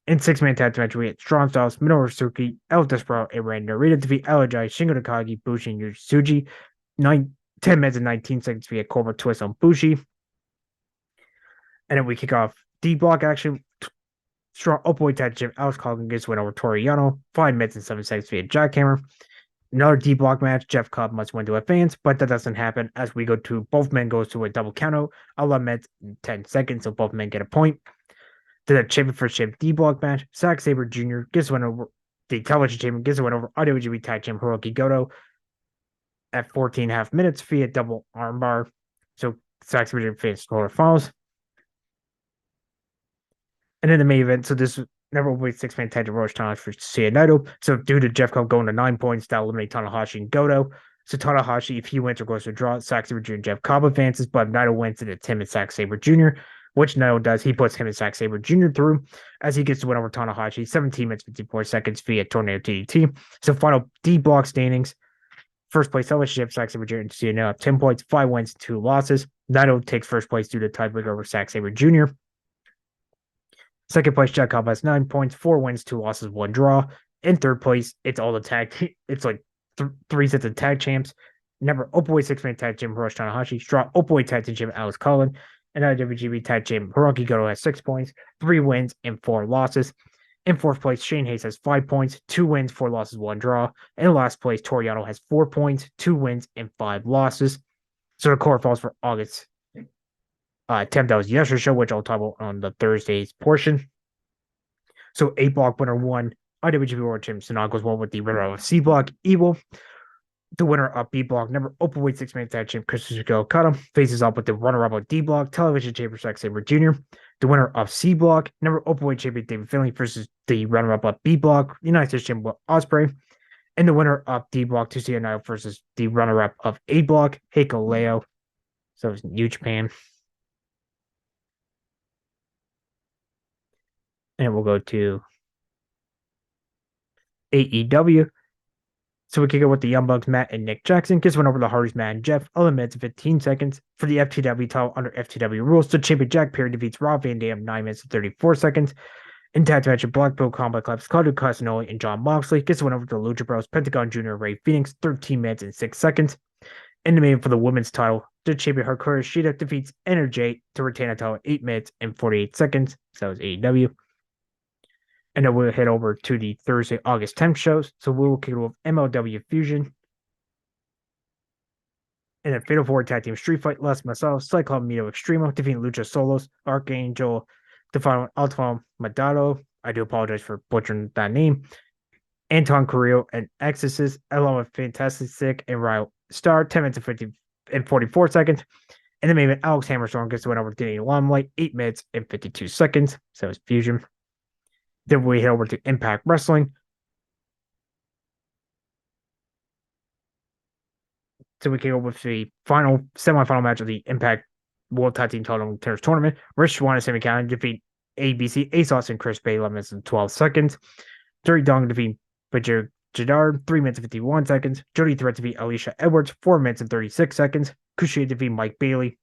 In 6-man tag match, we had Strong Styles, Minoru Suzuki, El Desperado, and Randy Narita defeat Alajai, Shingo Takagi, Bushi, and Yusuji. 10 minutes and 19 seconds via Cobra Twist on Bushi. And then we kick off D Block action. Strong openweight tag champ Alex Coughlin gets win over Toriano. 5 minutes and 7 seconds via Jackhammer. Another D Block match. Jeff Cobb must win to advance, but that doesn't happen as we go to both men goes to a double countout. 11 minutes and 10 seconds, so both men get a point. To the champion for champ D Block match, Zack Sabre Jr. gets one over the television champion, gets one over IWGP tag champ Hiroki Goto at 14.5 minutes via double armbar. So Zack Sabre Jr. finished quarterfinals. And in the main event, so this never will be 6-man tag Roche Tanahashi for Tetsuya Naito. So due to Jeff Cobb going to 9 points, that eliminate Tanahashi and Goto. So Tanahashi, if he wins or goes to a draw, Zack Sabre Jr. and Jeff Cobb advances, but if Naito wins, it's him and Zack Sabre Jr., which Naito does. He puts him and Zack Sabre Jr. through as he gets to win over Tanahashi, 17 minutes, 54 seconds via Tornado DDT. So final D Block standings. First place, Championship, Zack Sabre Jr. and Tetsuya Naito, 10 points, 5 wins, 2 losses. Naito takes first place due to tiebreaker over Zack Sabre Jr. Second place, Jack Cobb has 9 points, 4 wins, 2 losses, 1 draw. In third place, it's all the tag. It's like 3 sets of tag champs. Never openweight 6-man tag champ Hiroshi Tanahashi. Strong openweight tag team champ Alex Collin. And IWGP tag champ Hiroki Goto has 6 points, 3 wins, and 4 losses. In fourth place, Shane Hayes has 5 points, 2 wins, 4 losses, 1 draw. In last place, Toriano has 4 points, 2 wins, and 5 losses. So the quarterfinals for August 10th, that was yesterday's show, which I'll talk about on the Thursday's portion. So A Block winner 1, IWGP World Champion Sanada goes 1 with the winner of C Block, Evil. The winner of B Block, never openweight 6-man tag champ Christopher Okada faces up with the runner-up of D Block, television champion Zack Sabre Jr. The winner of C Block, never openweight champion David Finlay versus the runner-up of B Block, United States champion Will Ospreay. And the winner of D Block, Tetsuya Naito versus the runner-up of A Block, Hikuleo. So it's New Japan. And we'll go to AEW. So we kick it with the Young Bucks, Matt and Nick Jackson. Gets one over the Hardys, Matt and Jeff. 11 minutes and 15 seconds for the FTW title under FTW rules. So champion Jack Perry defeats Rob Van Dam 9 minutes and 34 seconds. In tag match of Blackpool Combat Club's Claudio Castagnoli and John Moxley. Gets one over the Lucha Bros, Pentagon Jr. Ray Phoenix 13 minutes and 6 seconds. In the main for the women's title, the champion Hikaru Shida defeats Energy to retain a title 8 minutes and 48 seconds. So that was AEW. And then we'll head over to the Thursday, August 10th shows. So we will kick it with MLW Fusion. And then Fatal 4 Tag Team Street Fight, Les Masato, Cyclone Mito Extremo, defeating Lucha Solos, Archangel, Defino Alto Madado. I do apologize for butchering that name. Anton Carrillo and Exorcist, along with Fantastic Sick and Ryle Star, 10 minutes and 50 and 44 seconds. And then maybe Alex Hammerstone gets to win over Danny Limelight, 8 minutes and 52 seconds. So it's Fusion. Then we head over to Impact Wrestling. So we came over with the semifinal match of the Impact World Tag Team Title Tennis Tournament. Rich Swann and Sammy Callahan defeat ABC, Asos, and Chris Bay 11 minutes and 12 seconds. Dirty Dong defeat Bajir Jadar 3 minutes and 51 seconds. Jody Threat defeat Alicia Edwards 4 minutes and 36 seconds. Kushida defeat Mike Bailey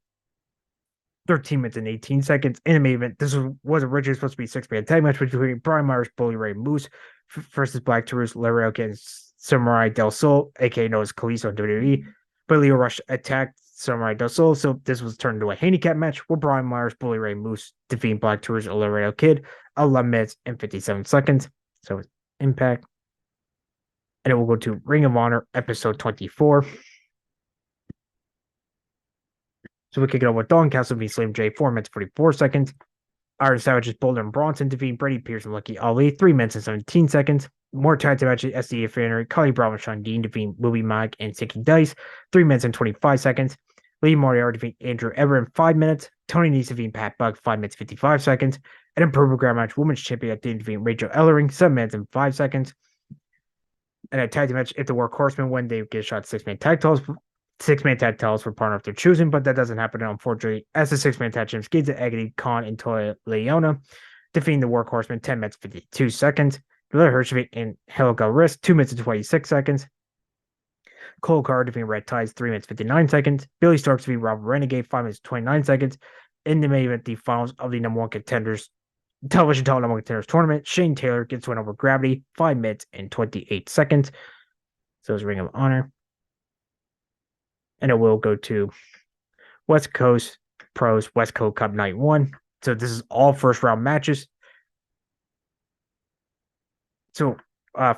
13 minutes and 18 seconds. In the main event, this was originally supposed to be a 6-man tag match between Brian Myers, Bully Ray Moose versus Black Taurus, Larry against Samurai Del Sol, aka known as Kalisto in WWE. But Leo Rush attacked Samurai Del Sol. So this was turned into a handicap match where Brian Myers, Bully Ray Moose defeating Black Tour's Laredo Kid, 11 minutes and 57 seconds. So it's Impact. And it will go to Ring of Honor episode 24. So we kick it off with Dalton Castle v. Slim J, 4 minutes 44 seconds. Iron Savages, Boulder and Bronson defeating Brady Pierce and Lucky Ali, 3 minutes and 17 seconds. More tag team matches, SDA Fannery, Kali Bravo and Sean Dean defeating Louie Mag and Sicky Dice, 3 minutes and 25 seconds. Lee Moriarty defeating Andrew Everett in 5 minutes. Tony Nese defeating Pat Buck, 5 minutes 55 seconds. And a Purple Ground match, Women's Champion at Dean defeating Rachel Ellering, 7 minutes and 5 seconds. And a tag team match, if the Workhorsemen win, they get a shot 6-man tag titles. 6-man tag titles for partner if they're choosing, but that doesn't happen, unfortunately, as the 6-man tag teams Giza, Agony, Khan, and Toya Leona defeating the Workhorsemen 10 minutes 52 seconds. Lila Hirschvik and Helga Risk 2 minutes and 26 seconds. Cole Carr defeating Red Ties 3 minutes 59 seconds. Billy Starks defeating Robert Renegade 5 minutes 29 seconds. In the main event, the finals of the number one contenders television title number one contenders tournament, Shane Taylor gets one over Gravity 5 minutes and 28 seconds. So it's Ring of Honor. And it will go to West Coast Pros West Coast Cup Night 1. So this is all first round matches. So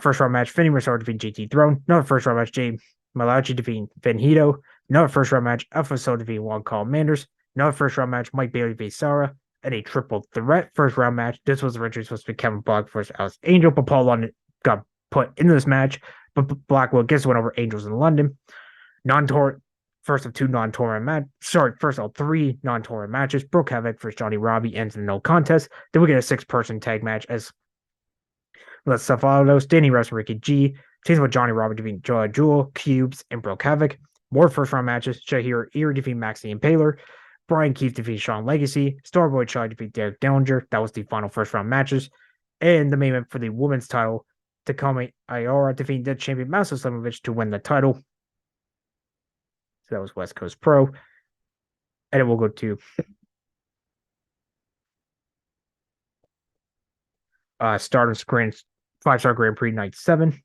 first round match, Finney Massaro defeating JT Throne. Another first round match, Jay Malachi defeating Finn Hito. Another first round match, Alpha Soul defeating Juan Carl Manders. Another first round match, Mike Bailey v. Sarah. And a triple threat first round match. This was originally supposed to be Kevin Block versus Alice Angel, but Paul London got put into this match. But Blackwell gets one over Angels in London. First of 2 non-tournament matches. First of 3 non-tournament matches. Brooke Havoc versus Johnny Robbie ends in no contest. Then we get a 6-person tag match as Les Cefalos, Danny Russ, and Ricky G. Teams with Johnny Robbie defeating Joe Jewel, Cubes, and Brooke Havoc. More first-round matches. Shahir Erie defeating Maxie Impaler. Brian Keefe defeated Sean Legacy. Starboy Chai defeated Derek Dellinger. That was the final first-round matches. And the main event for the women's title, Takumi Iora defeating dead champion Masa Slimovic to win the title. So that was West Coast Pro. And it will go to Stardom's 5-star Grand Prix Night 7.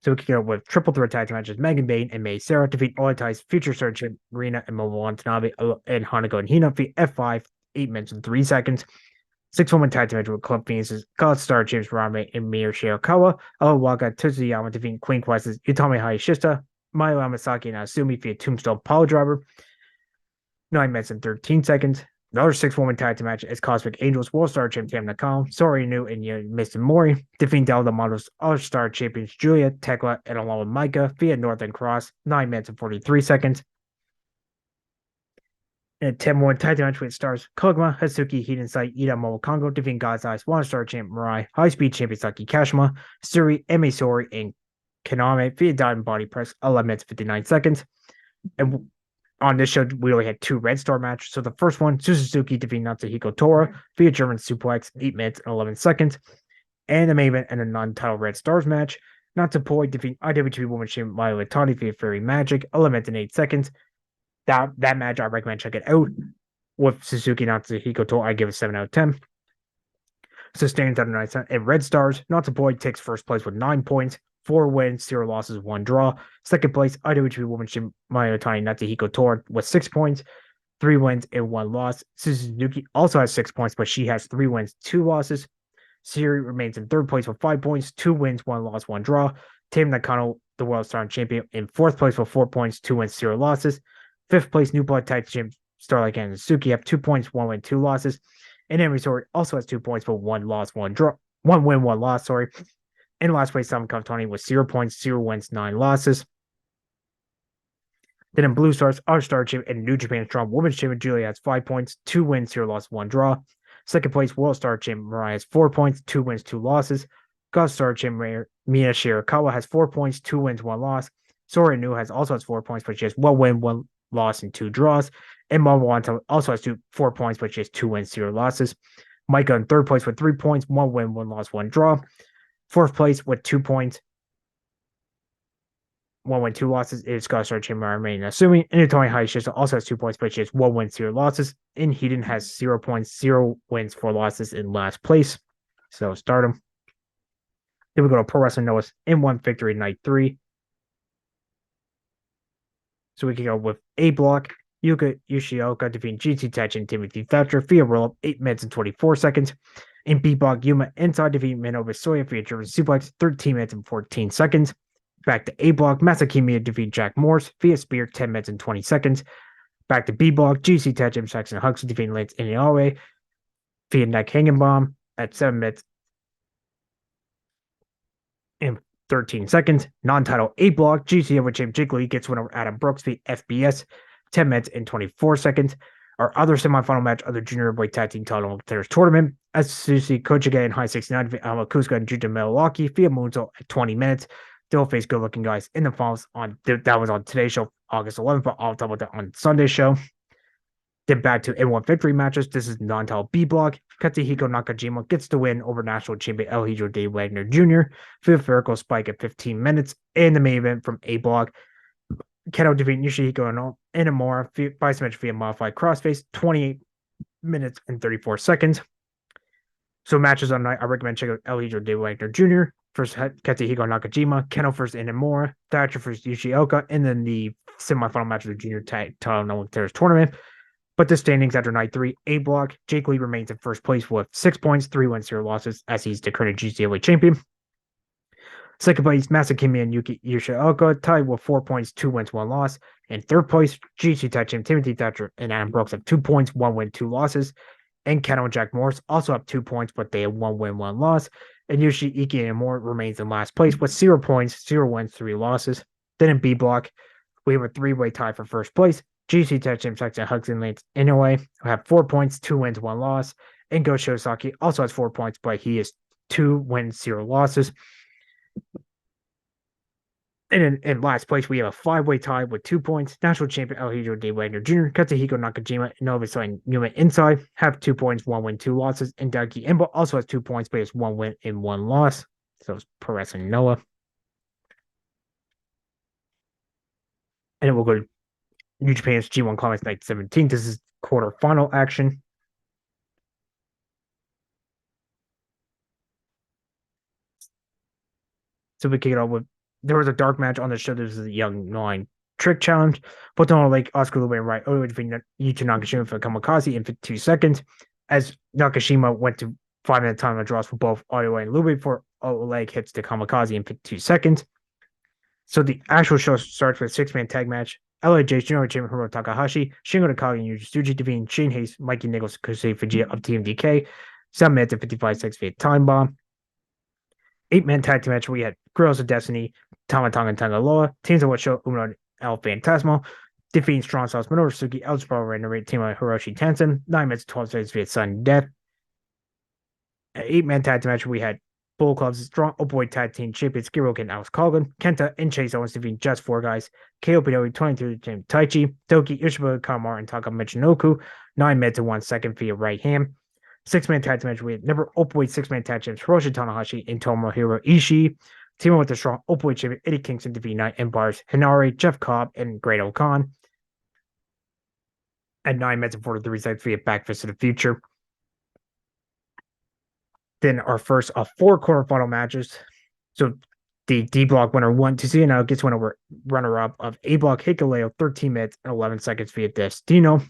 So we can go with triple threat tag matches. Megan Bain and May Sarah defeat All Ties, Future Surgeon, Marina and Momo Watanabe, and Hanako and Hina defeat F5, 8 minutes and 3 seconds. 6-woman tag match with Club Phoenix's God Star James Rame and Miyo Shirakawa. Awaka Tsuyama defeating Queen Quest's Utami Hayashishita, Mayu Amasaki and Asumi via Tombstone Power Driver. 9 minutes and 13 seconds. Another 6-woman tag team match is Cosmic Angels World Star Champion Nakam, Sori Inu, and Mr. Mori defeating Delta Models All Star Champions Julia, Tekla, and along with Micah via Northern Cross. 9 minutes and 43 seconds. And a 10-woman tag team match with stars Koguma, Hatsuki, Hidden Sight, Ida Momokongo defeating God's Eyes, One Star Champion Mirai, High Speed Champion Saki Kashima, Suri, Emi Sori, and Kaname via Diamond Body Press. 11 minutes 59 seconds. And on this show, we only had 2 Red Star matches. So the first one, Suzuki defeating Natsuhiko Tora via German Suplex, 8 minutes and 11 seconds. And the main event and a non-title Red Stars match, Natsupoi defeating IWGP Women's Champion Mayu Itani via Fairy Magic, 11 minutes and 8 seconds. That match, I recommend check it out. With Suzuki Natsuhiko Tora, I give it 7 out of 10. Sustained on the night and Red Stars, Natsupoi takes first place with 9 points. 4 wins, 0 losses, 1 draw. Second place, IWGP Women's Champion Mayu Itani Natsuhiko Tora with 6 points, 3 wins, and 1 loss. Suzuki also has 6 points, but she has 3 wins, 2 losses. Siri remains in third place with 5 points, 2 wins, 1 loss, 1 draw. Tam Nakano, the World Star Champion, in fourth place with 4 points, 2 wins, 0 losses. Fifth place, New Blood Tag Champion Starlight and Suzuki have 2 points, 1 win, 2 losses. And Emery Sori also has 2 points, but 1 loss, 1 draw. 1 win, 1 loss, sorry. In last place, Sam Tony with 0 points, 0 wins, 9 losses. Then in Blue Stars, our Star Champion and New Japan Strong Women's Champion Julia has 5 points, 2 wins, 0 losses, 1 draw. Second place, World Star Champion Mariah has 4 points, 2 wins, 2 losses. God Star Champion Mina Shirakawa has 4 points, 2 wins, 1 loss. Sora New also has 4 points, but she has 1 win, 1 loss, and 2 draws. And Mama also has 4 points, but she has 2 wins, 0 losses. Micah in third place with 3 points, 1 win, 1 loss, 1 draw. Fourth place with 2 points, 1 win, 2 losses is Scott Star Chamber remaining assuming. And Itoi Hayashishita also has 2 points, but she has 1 win, 0 losses. And Heaton has 0 points, 0 wins, 4 losses in last place. So Stardom. Then we go to Pro Wrestling Noah's in 1 victory night 3. So we can go with A block. Yuka Yoshioka defeating GT Techin Timothy Thatcher via roll up 8 minutes and 24 seconds. In B block, Yuma inside defeating Minobu Soya via German suplex 13 minutes and 14 seconds. Back to A block, Masakimiya defeating Jack Morse via spear 10 minutes and 20 seconds. Back to B block, GC Techin Saxon Huxley defeating Lance Inoue via neck hanging bomb at 7 minutes and 13 seconds. Non-title A block, GC Heavyweight Champ Jiggly gets one over Adam Brooks via FBS 10 minutes and 24 seconds. Our other semifinal match of the Junior Boy Tag Team Title Players Tournament, Suzuki Kochige and High 69 via Amakuska and Juta Milwaukee via Moonsault at 20 minutes. They'll face good looking guys in the finals that was on today's show, August 11th, but I'll talk about that on Sunday's show. Then back to N1 victory matches. This is non-title B block. Katsuhiko Nakajima gets the win over national champion El Hijo Dave Wagner Jr. via Farrical Spike at 15 minutes. In the main event from A block, Keno defeating Yoshihiko Inamura by submission via modified crossface, 28 minutes and 34 seconds. So matches on night, I recommend check out El Hijo Dave Wagner Jr. versus Katsuhiko Nakajima, Keno versus Inamura, Thatcher versus Yoshioka, and then the semifinal match of the Junior Title No One Cares tournament. But the standings after night 3, A block, Jake Lee remains in first place with 6 points, 3 wins, 0 losses, as he's the current GCLA champion. Second place, Masakimi and Yuki Yoshioka tied with 4 points, 2 wins, 1 loss. And third place, GC Tag Team Timothy Thatcher and Adam Brooks have 2 points, 1 win, 2 losses. And Keno and Jack Morris also have 2 points, but they have 1 win, 1 loss. And Yoshiki Inamura remains in last place with 0 points, 0 wins, 3 losses. Then in B block, we have a 3-way tie for first place. GC Tag Team Saxon Hugs and Lance Inoue have 4 points, 2 wins, 1 loss. And Go Shosaki also has 4 points, but he is 2 wins, 0 losses. And in last place, we have a 5-way tie with 2 points. National champion El Hijo Dave Wagner Jr., Katsuhiko Nakajima, and Noviso and Yuma Inside have 2 points, 1 win, 2 losses. And Daiki Imbo also has 2 points, but he has 1 win and 1 loss. So it's Pro Wrestling Noah. And then we'll go to New Japan's G1 Climax Night 17. This is quarterfinal action. So we kick it off with, there was a dark match on the show. This is a Young Line Trick Challenge. But on like Oscar Lube and Rai Odo defeating Yuta Nakashima for Kamikaze in 52 seconds. As Nakashima went to 5-minute time draws for both Odo and Lube before Oleg hits the Kamikaze in 52 seconds. So the actual show starts with a 6-man tag match. LIJ Junior Champion Hiro Takahashi, Shingo Takagi, and Yuji Tsuji defeating Shane Hayes, Mikey Nichols, Kosei Fujita of TMDK. 7 minutes and 55 seconds via time bomb. 8-man tag team match. We had Girls of Destiny, Tama Tonga and Tangaloa, Teams of What Show, Uno and El Phantasmo, defeating Strong Sauce Minoru Suzuki, El Jabbar Random team of Hiroshi Tansen, 9 minutes 12 seconds via sudden death. 8-man tag team match. We had Bull Club's Strong Boy Tag Team Champions Kiroki and Alex Colgan, Kenta and Chase Owens defeating just 4 guys, KO Pidori 23 Team Taichi, Toki Ishiba Kamar and Taka Michinoku, 9 minutes and 1 second via right hand. 6-man tag team match. We had number Opioid 6-man tag champs Hiroshi Tanahashi and Tomohiro Ishii. Team with the strong Opioid champion Eddie Kingston defeating Night Empires Hinari, Jeff Cobb, and Great O'Khan. At 9 minutes and 43 seconds via Backfist of the Future. Then our first of 4 quarterfinal matches. So the D block winner 1 Tiziano gets one over runner up of A block Hikuleo 13 minutes and 11 seconds via Destino.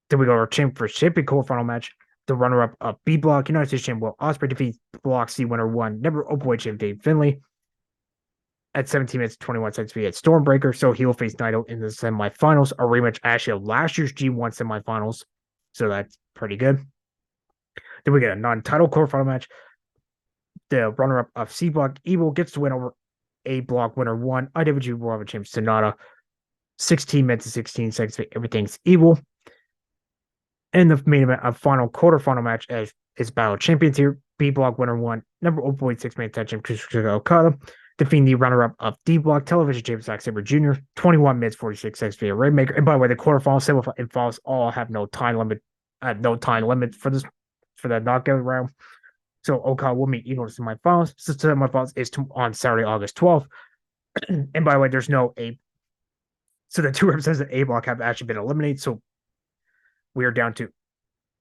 Then we go to our champion for champion quarterfinal match. The runner up of B block United States champion Will Ospreay defeats block C winner 1 number Opioid champion Dave Finlay at 17 minutes 21 seconds via Stormbreaker. So he will face Naito in the semifinals. A rematch actually of last year's G1 semifinals. So that's pretty good. Then we get a non-title quarterfinal match. The runner-up of C block Evil gets to win over A block winner 1 IWG World Champion Sonata. 16 minutes and 16 seconds. Everything's Evil. And the main event of final quarterfinal match is Battle Champions here. B block winner 1 number Opioid 6-man tag champion Kazuchika Okada defeating the runner-up of D block television champion Zack Sabre Jr. 21 minutes 46 seconds via Rainmaker. And by the way, the quarterfinals, semifinals all have no time limit. For the knockout round. So Okada will meet Evil in the semifinals. So the semifinals is on Saturday, August 12th. And by the way, there's no A. So the 2 representatives of A block have actually been eliminated. So we are down to.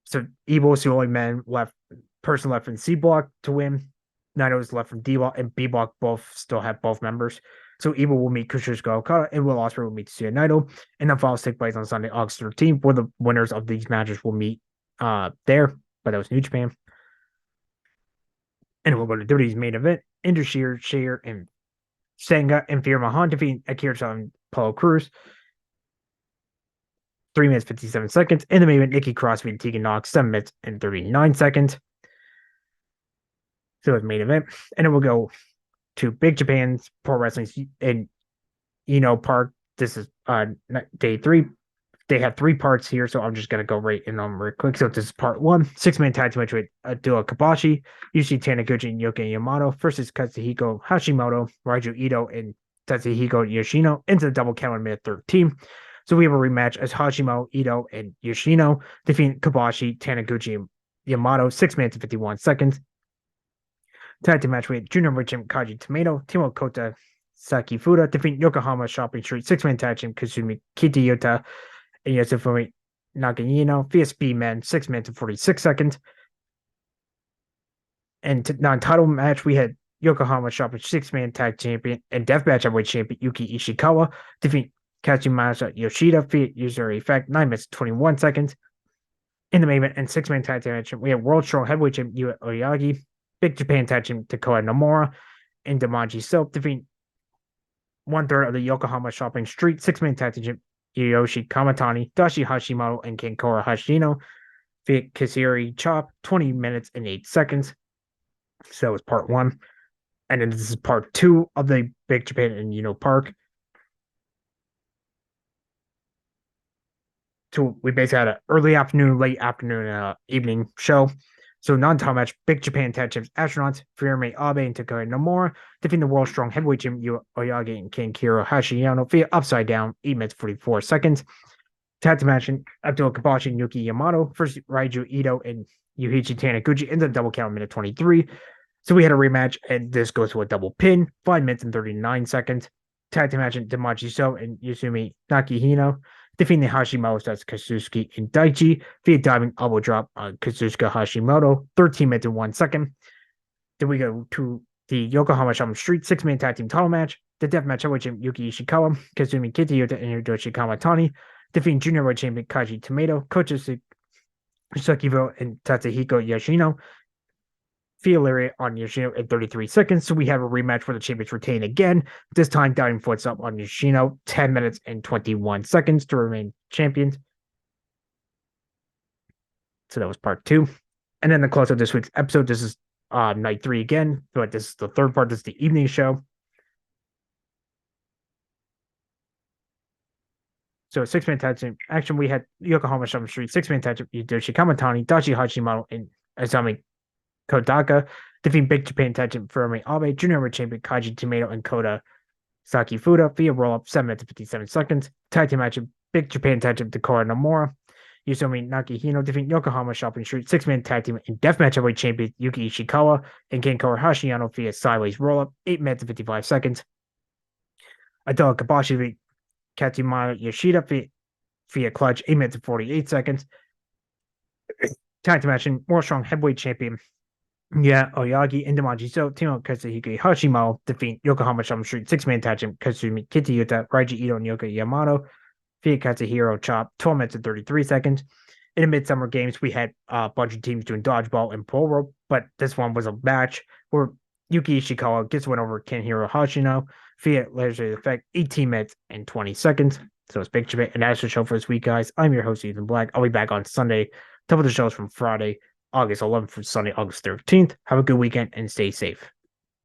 So Evil is the only person left in C block to win. Naito is left from D block and B block both still have both members. So Evil will meet Kazuchika Okada, and Will Ospreay will meet Tetsuya Naito. And the finals take place on Sunday, August 13th, where the winners of these matches will meet there. But that was New Japan. And we'll go to WWE's main event. Indus Sher, and Senga and Veer Mahan defeat Akira and Paulo Cruz. 3 minutes 57 seconds. In the main event, Nikki Cross beat Tegan Knox 7 minutes and 39 seconds. So it's main event. And then we'll go to Big Japan's Pro Wrestling in Park. This is day 3. They have 3 parts here, so I'm just going to go right in them real quick. So this is part 1. 6-man tag team match with Abdullah Kabashi, Yuji Taniguchi, and Yoka Yamato versus Katsuhiko Hashimoto, Raiju Ito, and Tatsuhiko Yoshino into the double count in minute 13. So we have a rematch as Hashimoto, Ito, and Yoshino defeat Kabashi, Taniguchi, and Yamato 6 minutes and 51 seconds. Tag team match with Junior Rich and Kaji Tomato, Timo Kota, Saki Fuda defeat Yokohama Shopping Street 6-man tag team Kasumi Kitayuta and Yosefumi Nagayino via Speed Men 6 minutes and 46 seconds. And non-title match, we had Yokohama Shopping 6-man tag champion and deathmatch heavyweight champion Yuki Ishikawa defeat Kazumasa Yoshida via user effect 9 minutes 21 seconds. In the main event and 6-man tag team match, we have World Strong Heavyweight Champion Yu Oyagi, Big Japan tag team Takao Nomura, and Damaji Silk defeat 1/3 of the Yokohama Shopping Street 6-man tag team Yoshi Kamatani, Dashi Hashimoto, and Kankora Hashino via Kaziri Chop 20 minutes and 8 seconds. So that was part 1. And then this is part 2 of the Big Japan in Park. So we basically had an early afternoon, late afternoon, evening show. So non-title match, Big Japan tag champs Astronauts, Firme Abe and Takao Nomura defeating the World Strong Heavyweight Champion Yu Oyagi and Kankiro Hashiyama via Upside Down 8 minutes 44 seconds. Tag team match Abdul Kabashi and Yuki Yamato versus Raiju Ito and Yuichi Taniguchi in the double count minute 23. So we had a rematch, and this goes to a double pin, 5 minutes and 39 seconds. Tag team match Damaji So and Yusumi Nakihino defeating the Hashimoto's, that's Kazuki and Daichi via diving elbow drop on Kazuchika Hashimoto, 13 minutes and 1 second. Then we go to the Yokohama Shopping Street 6-man tag team title match. The deathmatch heavyweight champion Yuki Ishikawa, Kazumi Kitayuta, and Hiroshi Kamatani defeating junior heavyweight champion Kaji Tomato, coaches Sakivo, and Tatsuhiko Yoshino via lariat on Yoshino in 33 seconds. So we have a rematch where the champions retain again. This time, diving foots up on Yoshino, 10 minutes and 21 seconds to remain champions. So that was part 2. And then the close of this week's episode, this is night 3 again, but this is the third part. This is the evening show. So 6-man tag team action, we had Yokohama Shopping Street 6-man tag team Hiroshi Kamatani, Dachi Hashimoto, and Azami Kodaka defeating Big Japan tag team Firme Abe, junior champion Kaji Tomato, and Kota Saki Fuda via roll-up 7 minutes and 57 seconds. Tag team match Big Japan tag team Takara Nomura, Yusumi Nakihino defeating Yokohama Shopping Street 6-man tag team and deathmatch heavyweight champion Yuki Ishikawa and Kankora Hashiyama via sideways roll-up 8 minutes and 55 seconds. Adela Kabashi via Katsumaya Yoshida via clutch 8 minutes and 48 seconds. Tag team match World Strong Heavyweight Champion Oyagi and Damaji So, Timo Katsuhiko Hashimoto defeat Yokohama Shopping Street 6-man tag team Kasumi Kitayuta, Raiji Ito, and Yoka Yamato via Katsuhiro Chop 12 minutes and 33 seconds. In the Midsummer Games, we had a bunch of teams doing dodgeball and pole rope, but this one was a match where Yuki Ishikawa gets one over Kenhiro Hashino via legislative effect 18 minutes and 20 seconds. So it's Big Japan, and that's the show for this week, guys. I'm your host, Ethan Black. I'll be back on Sunday. Top of the shows from Friday, August 11th, from Sunday, August 13th. Have a good weekend and stay safe.